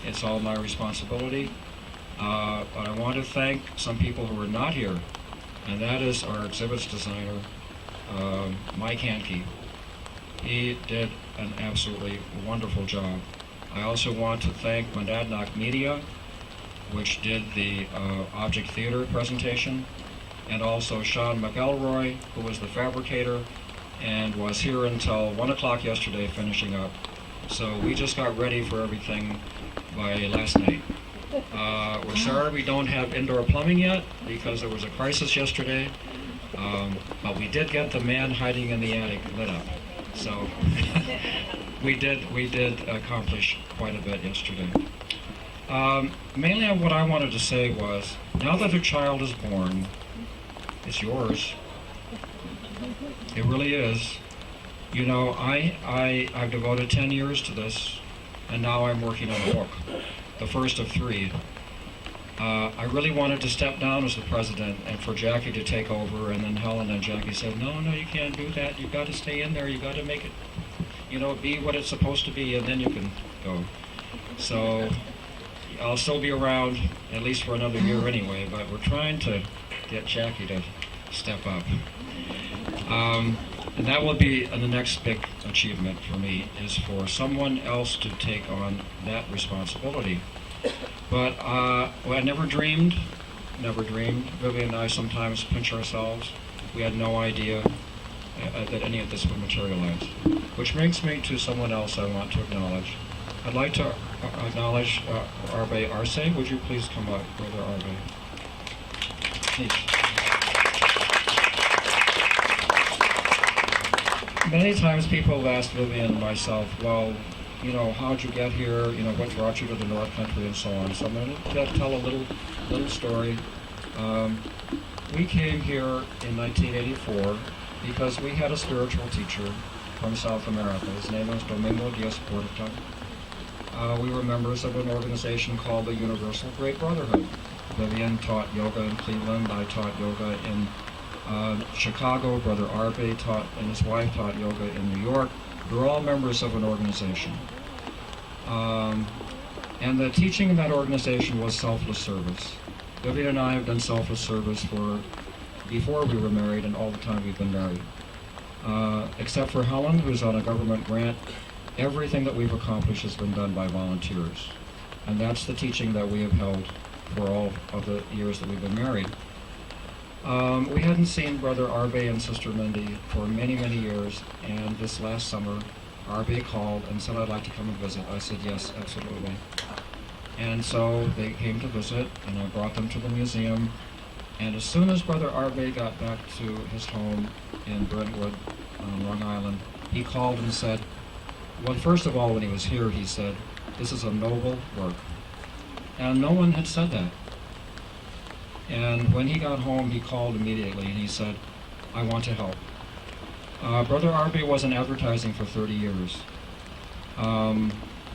it's all my responsibility. But I want to thank some people who are not here, and that is our exhibits designer, Mike Hankey. He did an absolutely wonderful job. I also want to thank Monadnock Media, which did the Object Theater presentation, and also Sean McElroy, who was the fabricator and was here until 1 o'clock yesterday finishing up. So we just got ready for everything by last night. We're sorry we don't have indoor plumbing yet because there was a crisis yesterday, but we did get the man hiding in the attic lit up. So we did accomplish quite a bit yesterday. Mainly what I wanted to say was, now that a child is born, it's yours. It really is. You know, I've devoted 10 years to this, and now I'm working on a book, the first of 3. I really wanted to step down as the president and for Jackie to take over, and then Helen and Jackie said, no, you can't do that. You've got to stay in there. You've got to make it, you know, be what it's supposed to be, and then you can go. So I'll still be around at least for another year anyway, but we're trying to get Jackie to step up. And that will be the next big achievement for me, is for someone else to take on that responsibility. But I never dreamed. Vivian and I sometimes pinch ourselves. We had no idea that any of this would materialize. Which brings me to someone else I want to acknowledge. I'd like to acknowledge Arbe Arce. Would you please come up, Brother Arbe? Please. Many times people have asked Vivian and myself, well, you know, how'd you get here? You know, what brought you to the North Country and so on. So I'm going to tell a little story. We came here in 1984 because we had a spiritual teacher from South America. His name was Domingo Diaz Porta. We were members of an organization called the Universal Great Brotherhood. Vivian taught yoga in Cleveland. I taught yoga in Chicago. Brother Arbe taught, and his wife taught yoga in New York. We were all members of an organization. And the teaching in that organization was selfless service. Vivian and I have done selfless service before we were married and all the time we've been married. Except for Helen, who's on a government grant, everything that we've accomplished has been done by volunteers. And that's the teaching that we have held for all of the years that we've been married. We hadn't seen Brother Arbe and Sister Mindy for many, many years, and this last summer, Arbe called and said, I'd like to come and visit. I said, yes, absolutely. And so they came to visit, and I brought them to the museum. And as soon as Brother Arbe got back to his home in Brentwood, Long Island, he called and said, well, first of all, when he was here, he said, this is a noble work. And no one had said that. And when he got home, he called immediately and he said, I want to help. Brother Arbe was in advertising for 30 years.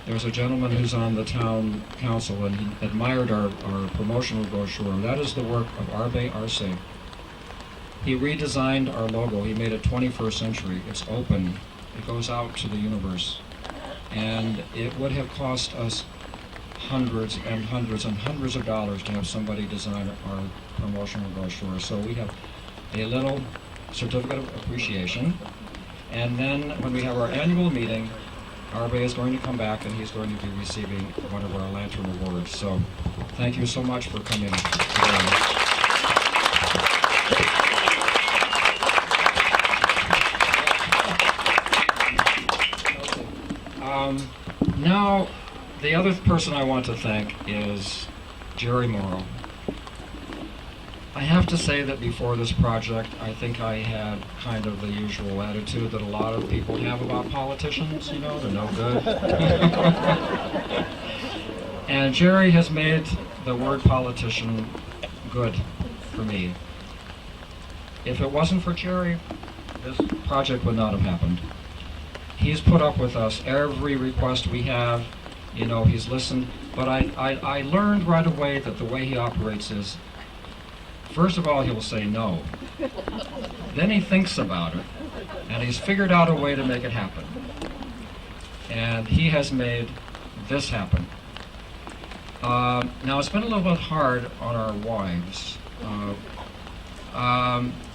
There's a gentleman who's on the town council and he admired our promotional brochure. That is the work of Arbe Arce. He redesigned our logo. He made it 21st century. It's open. It goes out to the universe. And it would have cost us hundreds and hundreds and hundreds of dollars to have somebody design our promotional brochure. So we have a little certificate of appreciation. And then when we have our annual meeting, Arbe is going to come back and he's going to be receiving one of our Lantern Awards. So thank you so much for coming today. Now, the other person I want to thank is Jerry Morrow. I have to say that before this project, I think I had kind of the usual attitude that a lot of people have about politicians, you know, they're no good. And Jerry has made the word politician good for me. If it wasn't for Jerry, this project would not have happened. He's put up with us every request we have, you know, he's listened, but I learned right away that the way he operates is, first of all, he'll say no. Then he thinks about it, and he's figured out a way to make it happen. And he has made this happen. Now, it's been a little bit hard on our wives.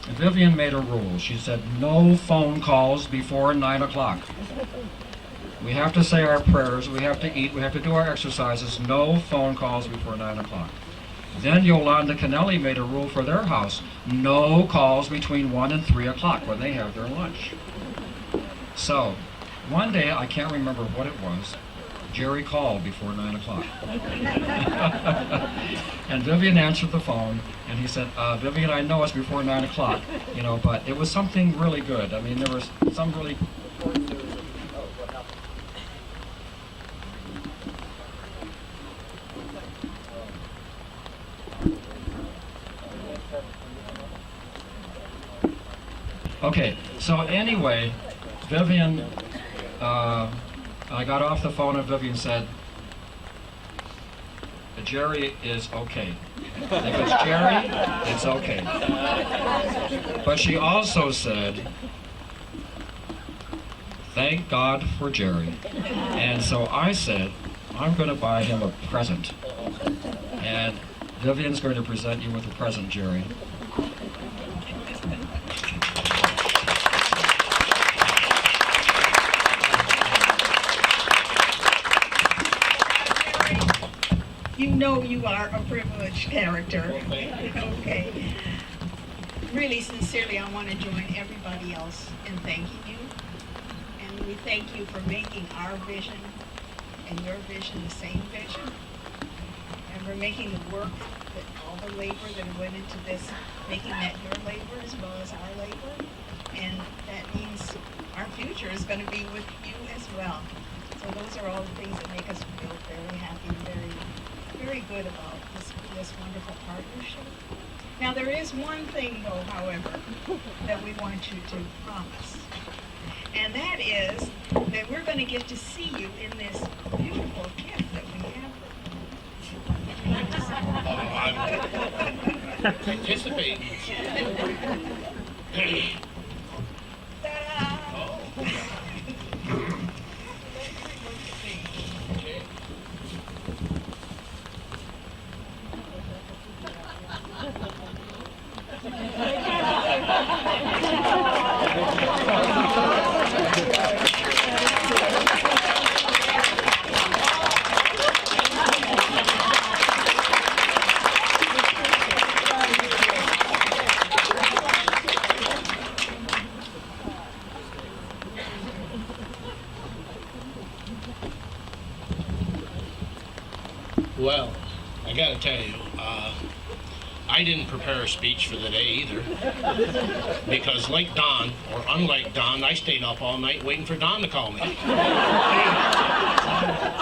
Vivian made a rule. She said, no phone calls before 9 o'clock. We have to say our prayers, we have to eat, we have to do our exercises, no phone calls before 9 o'clock. Then Yolanda Canelli made a rule for their house, no calls between 1 and 3 o'clock when they have their lunch. So, one day, I can't remember what it was, Jerry called before 9 o'clock. And Vivian answered the phone, and he said, Vivian, I know it's before 9 o'clock, you know, but it was something really good. I mean, there was some really... Okay, so anyway, Vivian, I got off the phone and Vivian said, Jerry is okay. If it's Jerry, it's okay. But she also said, thank God for Jerry. And so I said, I'm going to buy him a present. And Vivian's going to present you with a present, Jerry. You know you are a privileged character. Okay. Really, sincerely, I want to join everybody else in thanking you. And we thank you for making our vision and your vision the same vision. And for making the work, that all the labor that went into this, making that your labor as well as our labor. And that means our future is going to be with you as well. So those are all the things that make us feel very happy and very good about this wonderful partnership. Now there is one thing though, however, that we want you to promise. And that is that we're going to get to see you in this beautiful gift that we have. I'm anticipating. Ta-da! Well, I gotta tell you, I didn't prepare a speech for the day either, because like Don, or unlike Don, I stayed up all night waiting for Don to call me.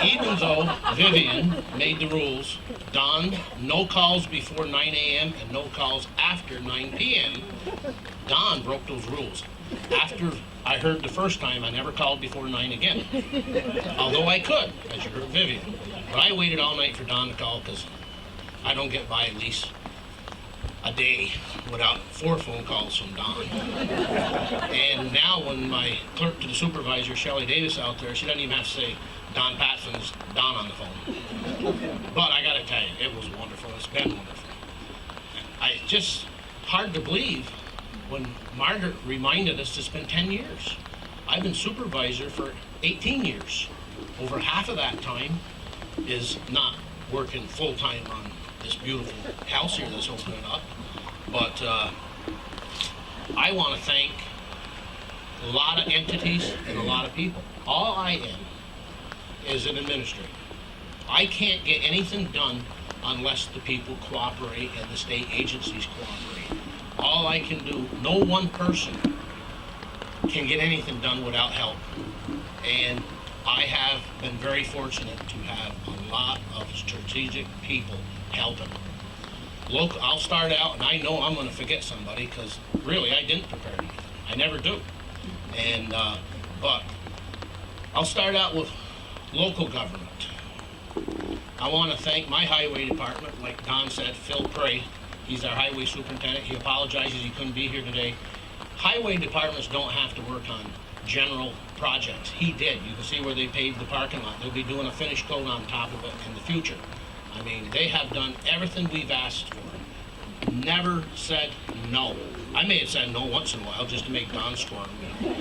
Even though Vivian made the rules, Don, no calls before 9 a.m. and no calls after 9 p.m., Don broke those rules. After I heard the first time, I never called before 9 again. Although I could, as you heard Vivian. But I waited all night for Don to call because I don't get by at least a day without 4 phone calls from Don. And now when my clerk to the supervisor, Shelley Davis, out there, she doesn't even have to say Don Patson's Don on the phone. But I gotta tell you, it was wonderful. It's been wonderful. It's just hard to believe when Margaret reminded us it's been 10 years. I've been supervisor for 18 years. Over half of that time is not working full-time on this beautiful house here that's opening up. But I want to thank a lot of entities and a lot of people. All I am is an administrator. I can't get anything done unless the people cooperate and the state agencies cooperate. All I can do, no one person can get anything done without help. And I have been very fortunate to have a lot of strategic people helping. Look, I'll start out, and I know I'm going to forget somebody because really I didn't prepare anything. I never do. And but I'll start out with local government. I want to thank my highway department, like Don said, Phil Prey. He's our highway superintendent. He apologizes he couldn't be here today. Highway departments don't have to work on general projects. He did. You can see where they paved the parking lot. They'll be doing a finish coat on top of it in the future. I mean, they have done everything we've asked for. Never said no. I may have said no once in a while just to make Don squirm, you know.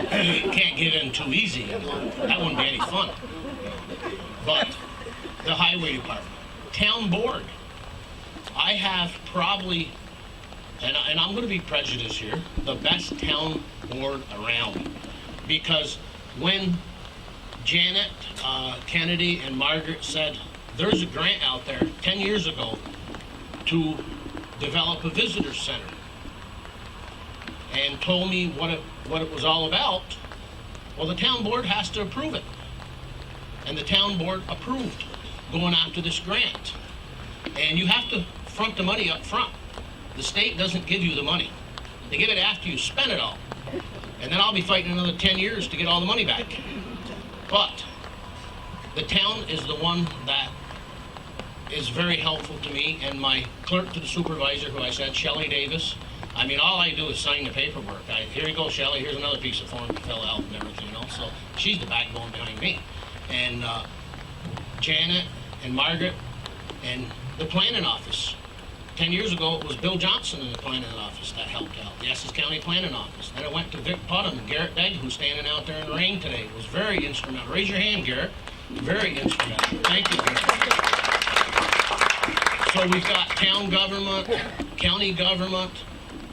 But you can't get in too easy, you know. That wouldn't be any fun. But the highway department, town board. I have probably, and I'm going to be prejudiced here, the best town board around. Because when Janet, Kennedy, and Margaret said, there's a grant out there 10 years ago to develop a visitor center, and told me what it was all about, well, the town board has to approve it. And the town board approved going after this grant. And you have to front the money up front. The state doesn't give you the money. They give it after you spend it all. And then I'll be fighting another 10 years to get all the money back. But the town is the one that is very helpful to me, and my clerk to the supervisor, who I said, Shelley Davis. I mean, all I do is sign the paperwork. Here you go, Shelley, here's another piece of form to fill out and everything, you know. So she's the backbone behind me. And Janet and Margaret and the planning office. 10 years ago, it was Bill Johnson in the planning office that helped out, the Essex County Planning Office. Then it went to Vic Putnam and Garrett Degg, who's standing out there in the rain today. It was very instrumental. Raise your hand, Garrett. Very instrumental. Thank you, Garrett. So we've got town government, county government.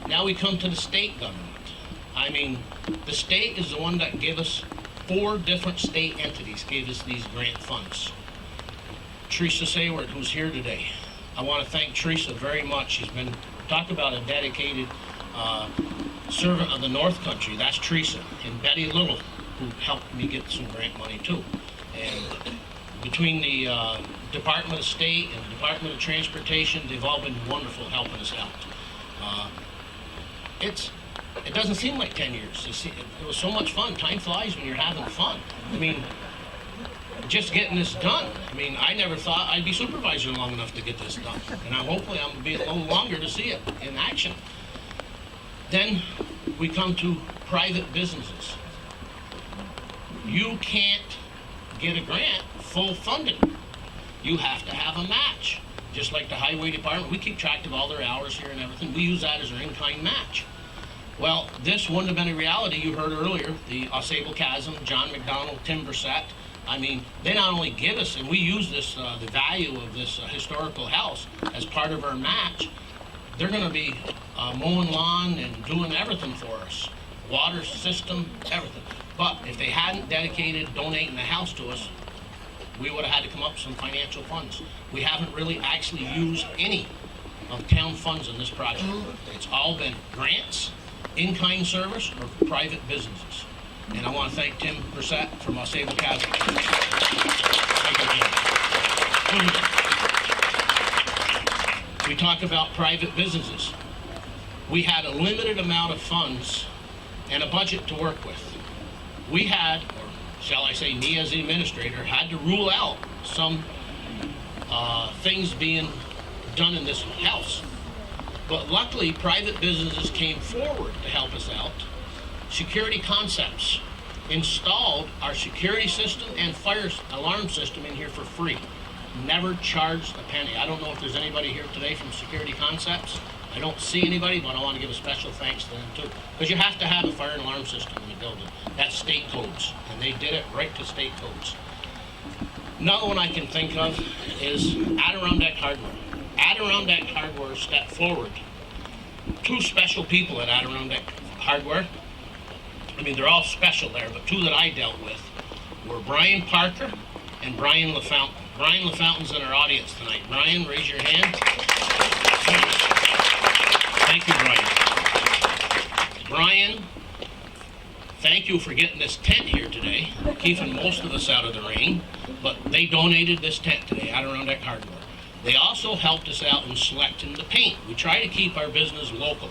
Now we come to the state government. I mean, the state is the one that gave us 4 different state entities, gave us these grant funds. Teresa Sayward, who's here today. I want to thank Teresa very much. She's been, talk about a dedicated servant of the North Country. That's Teresa. And Betty Little, who helped me get some grant money too. And between the Department of State and the Department of Transportation, they've all been wonderful helping us out. It doesn't seem like 10 years. It was so much fun. Time flies when you're having fun. I mean, just getting this done. I mean, I never thought I'd be supervisor long enough to get this done. And hopefully I'm going to be a little longer to see it in action. Then we come to private businesses. You can't get a grant full funded. You have to have a match. Just like the highway department, we keep track of all their hours here and everything. We use that as our in-kind match. Well, this wouldn't have been a reality. You heard earlier, the Sable Chasm, John McDonald, Tim Brissett. I mean, they not only give us, and we use this, the value of this historical house as part of our match. They're going to be mowing lawn and doing everything for us. Water system, everything. But if they hadn't dedicated donating the house to us, we would have had to come up with some financial funds. We haven't really actually used any of town funds in this project. It's all been grants, in-kind service, or private businesses. And I want to thank Tim Brissett from Sable Casualty. Thank you, Jim. We talk about private businesses. We had a limited amount of funds and a budget to work with. We had, or shall I say me as the administrator, had to rule out some things being done in this house. But luckily, private businesses came forward to help us out. Security Concepts installed our security system and fire alarm system in here for free. Never charged a penny. I don't know if there's anybody here today from Security Concepts. I don't see anybody, but I want to give a special thanks to them too. Because you have to have a fire and alarm system in the building. That's state codes, and they did it right to state codes. Another one I can think of is Adirondack Hardware. Adirondack Hardware stepped forward. Two special people at Adirondack Hardware. I mean, they're all special there, but two that I dealt with were Brian Parker and Brian LaFountain. Brian LaFountain's in our audience tonight. Brian, raise your hand. Thank you, Brian. Brian, thank you for getting this tent here today, keeping most of us out of the rain, but they donated this tent today, Adirondack Hardware. They also helped us out in selecting the paint. We try to keep our business local.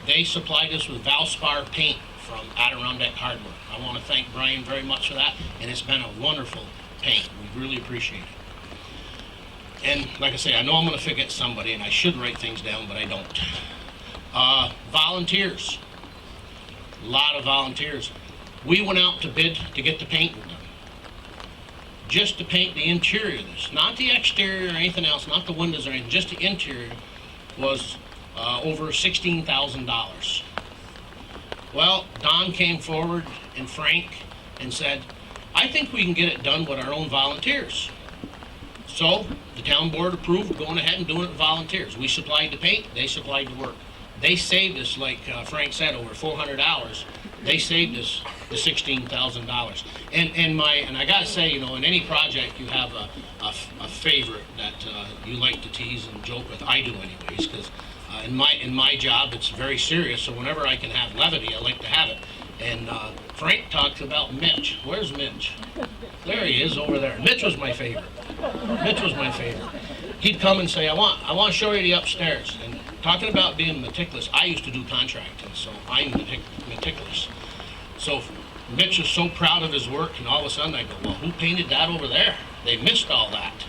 They supplied us with Valspar paint from Adirondack Hardware. I want to thank Brian very much for that, and it's been a wonderful paint. We really appreciate it. And like I say, I know I'm going to forget somebody, and I should write things down, but I don't. Volunteers. A lot of volunteers. We went out to bid to get the painting done. Just to paint the interior of this, not the exterior or anything else, not the windows or anything, just the interior was over $16,000. Well, Don came forward and Frank and said, I think we can get it done with our own volunteers. So the town board approved going ahead and doing it with volunteers. We supplied the paint, they supplied the work. They saved us, like Frank said, over 400 hours. They saved us the $16,000. And I gotta say, you know, in any project you have a favorite that you like to tease and joke with. I do anyways, because in my job it's very serious. So whenever I can have levity, I like to have it. And Frank talks about Mitch. Where's Mitch? There he is over there. Mitch was my favorite. Mitch was my favorite. He'd come and say, I want to show you the upstairs. And talking about being meticulous, I used to do contracting, so I'm meticulous. So Mitch was so proud of his work, and all of a sudden I go, well, who painted that over there? They missed all that.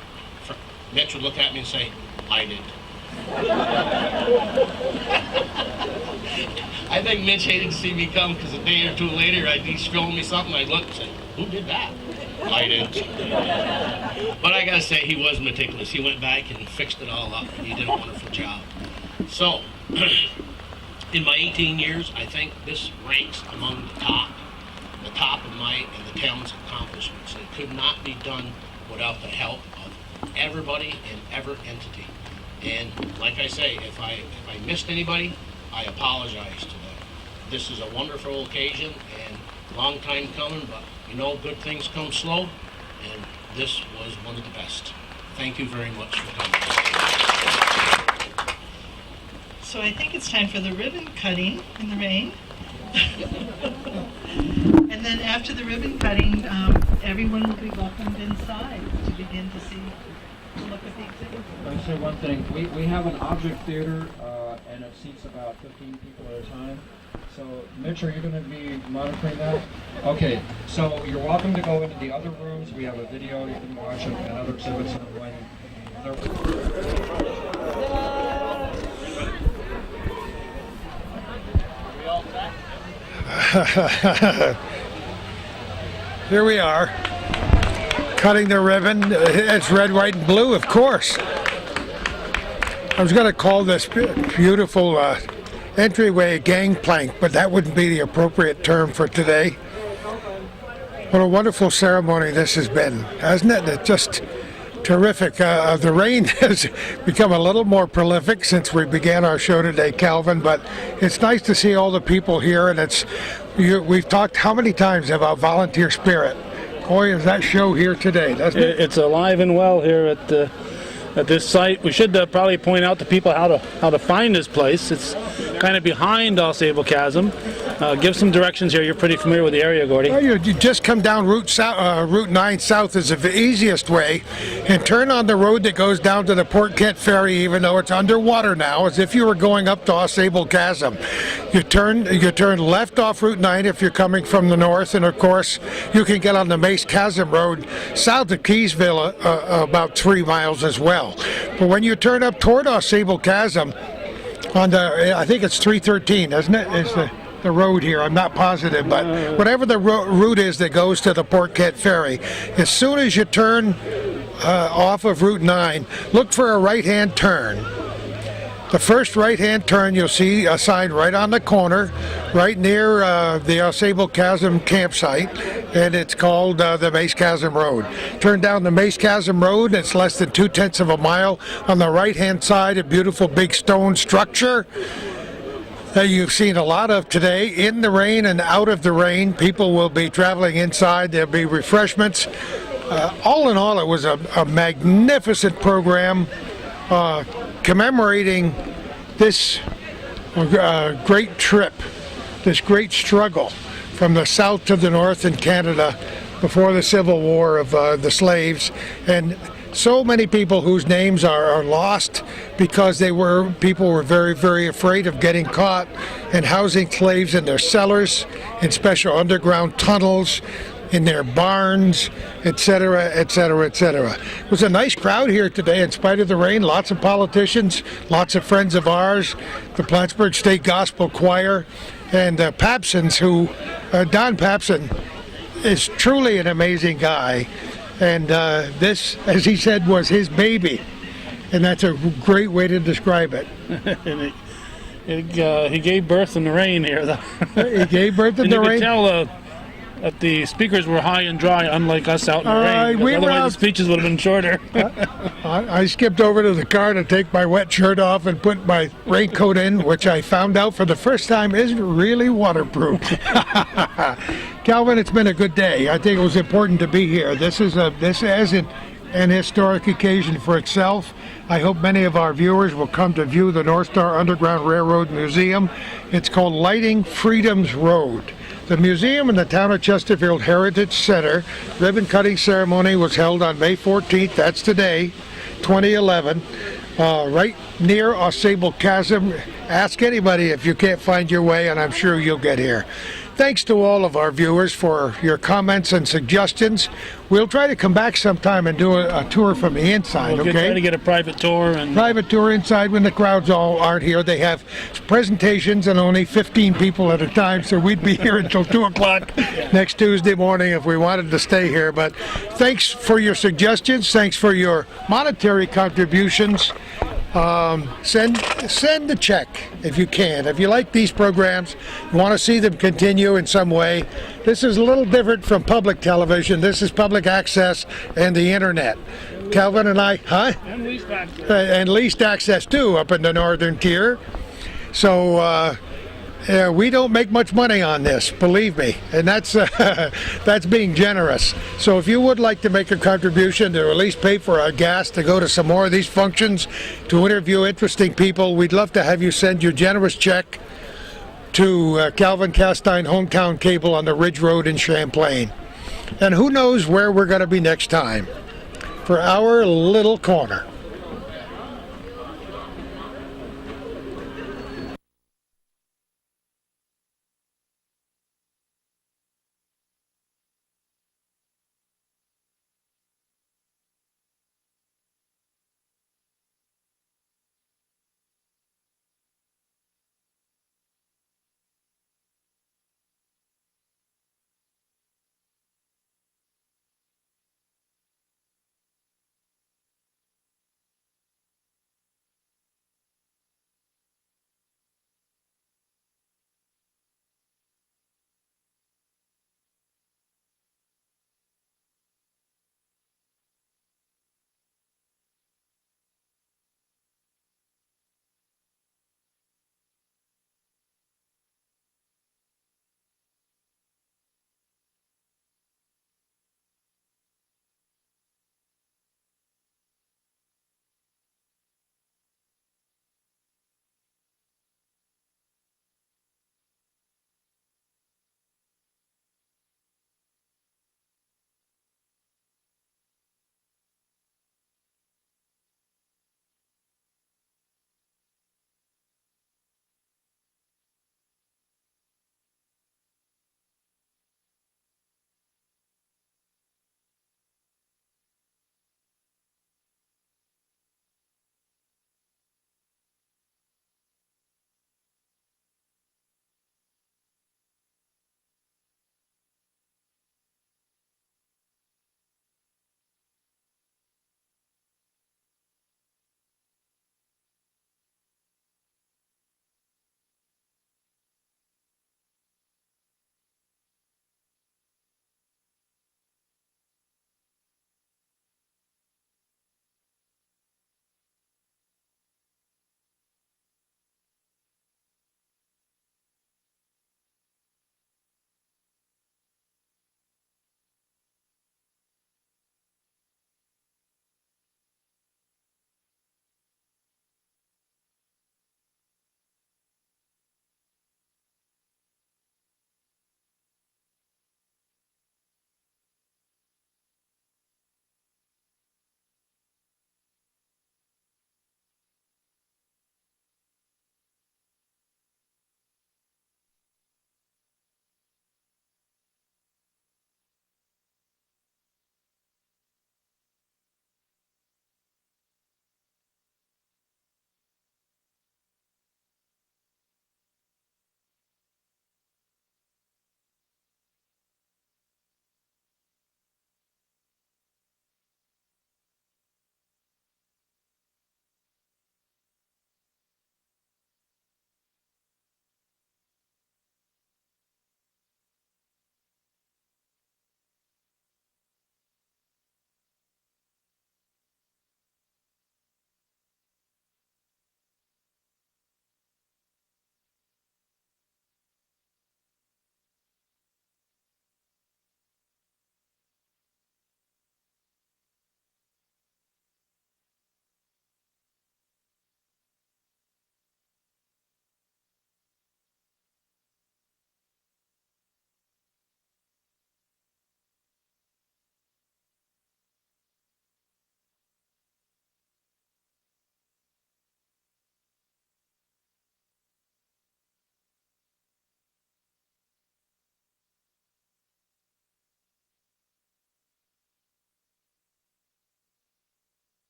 Mitch would look at me and say, I did. I think Mitch hated to see me come because a day or two later he's showing me something, I'd look and say, who did that? I did. But I gotta say, he was meticulous. He went back and fixed it all up, and he did a wonderful job. So, in my 18 years, I think this ranks among the top of my and the town's accomplishments. It could not be done without the help of everybody and every entity. And like I say, if I missed anybody, I apologize to them. This is a wonderful occasion and long time coming, but you know, good things come slow, and this was one of the best. Thank you very much for coming. So I think it's time for the ribbon cutting in the rain. And then after the ribbon cutting, everyone will be welcomed inside to begin to look at the exhibit. Let me say one thing. We have an object theater, and it seats about 15 people at a time. So, Mitch, are you going to be monitoring that? Okay, so you're welcome to go into the other rooms. We have a video you can watch and other exhibits on when Here we are, cutting the ribbon. It's red, white, and blue, of course. I was going to call this beautiful entryway gangplank, but that wouldn't be the appropriate term for today. What a wonderful ceremony this has been, hasn't it? It's just terrific. The rain has become a little more prolific since we began our show today, Calvin, but it's nice to see all the people here, and we've talked how many times about volunteer spirit. Boy, is that show here today, doesn't it? It's alive and well here at at this site. We should probably point out to people how to find this place. It's kind of behind Sable Chasm. Give some directions here. You're pretty familiar with the area, Gordy. Well, you just come down Route 9 south is the easiest way, and turn on the road that goes down to the Port Kent Ferry, even though it's underwater now, as if you were going up to Sable Chasm. You turn left off Route 9 if you're coming from the north, and of course you can get on the Mace Chasm Road south of Keysville about 3 miles as well. But when you turn up toward Sable Chasm, on the, I think it's 313, isn't it? It's the road here. I'm not positive, but whatever the route is that goes to the Port Kent Ferry, as soon as you turn off of Route 9, look for a right-hand turn. The first right-hand turn, you'll see a sign right on the corner, right near the Sable Chasm campsite, and it's called the Mace Chasm Road. Turn down the Mace Chasm Road, it's less than 2/10 of a mile. On the right-hand side, a beautiful big stone structure that you've seen a lot of today, in the rain and out of the rain. People will be traveling inside. There'll be refreshments. All in all, it was a magnificent program commemorating this great trip, this great struggle from the south to the north in Canada before the Civil War of the slaves, and so many people whose names are lost because people were very, very afraid of getting caught and housing slaves in their cellars, in special underground tunnels, in their barns, etc., etc., etc. It was a nice crowd here today in spite of the rain. Lots of politicians, lots of friends of ours, the Plattsburgh State Gospel Choir, and Papson's, Don Papson is truly an amazing guy. And this, as he said, was his baby. And that's a great way to describe it. He gave birth in the rain here, though. He gave birth in the rain. You could tell that the speakers were high and dry, unlike us out in the rain. Otherwise, the speeches would have been shorter. I skipped over to the car to take my wet shirt off and put my raincoat in, which I found out for the first time isn't really waterproof. Calvin, it's been a good day. I think it was important to be here. This is an historic occasion for itself. I hope many of our viewers will come to view the North Star Underground Railroad Museum. It's called Lighting Freedom's Road. The museum in the town of Chesterfield Heritage Center ribbon cutting ceremony was held on May 14th, that's today, 2011, right near Sable Chasm. Ask anybody if you can't find your way, and I'm sure you'll get here. Thanks to all of our viewers for your comments and suggestions. We'll try to come back sometime and do a tour from the inside, We'll try to get a private tour. Private tour inside when the crowds all aren't here. They have presentations and only 15 people at a time, so we'd be here until 2 o'clock next Tuesday morning if we wanted to stay here. But thanks for your suggestions. Thanks for your monetary contributions. Send the check if you can. If you like these programs, you want to see them continue in some way. This is a little different from public television. This is public access and the internet. Calvin and I, And least access. And least access too up in the northern tier. So we don't make much money on this, believe me, and that's that's being generous. So if you would like to make a contribution to at least pay for our gas to go to some more of these functions, to interview interesting people, we'd love to have you send your generous check to Calvin Castine Hometown Cable on the Ridge Road in Champlain. And who knows where we're going to be next time for our little corner.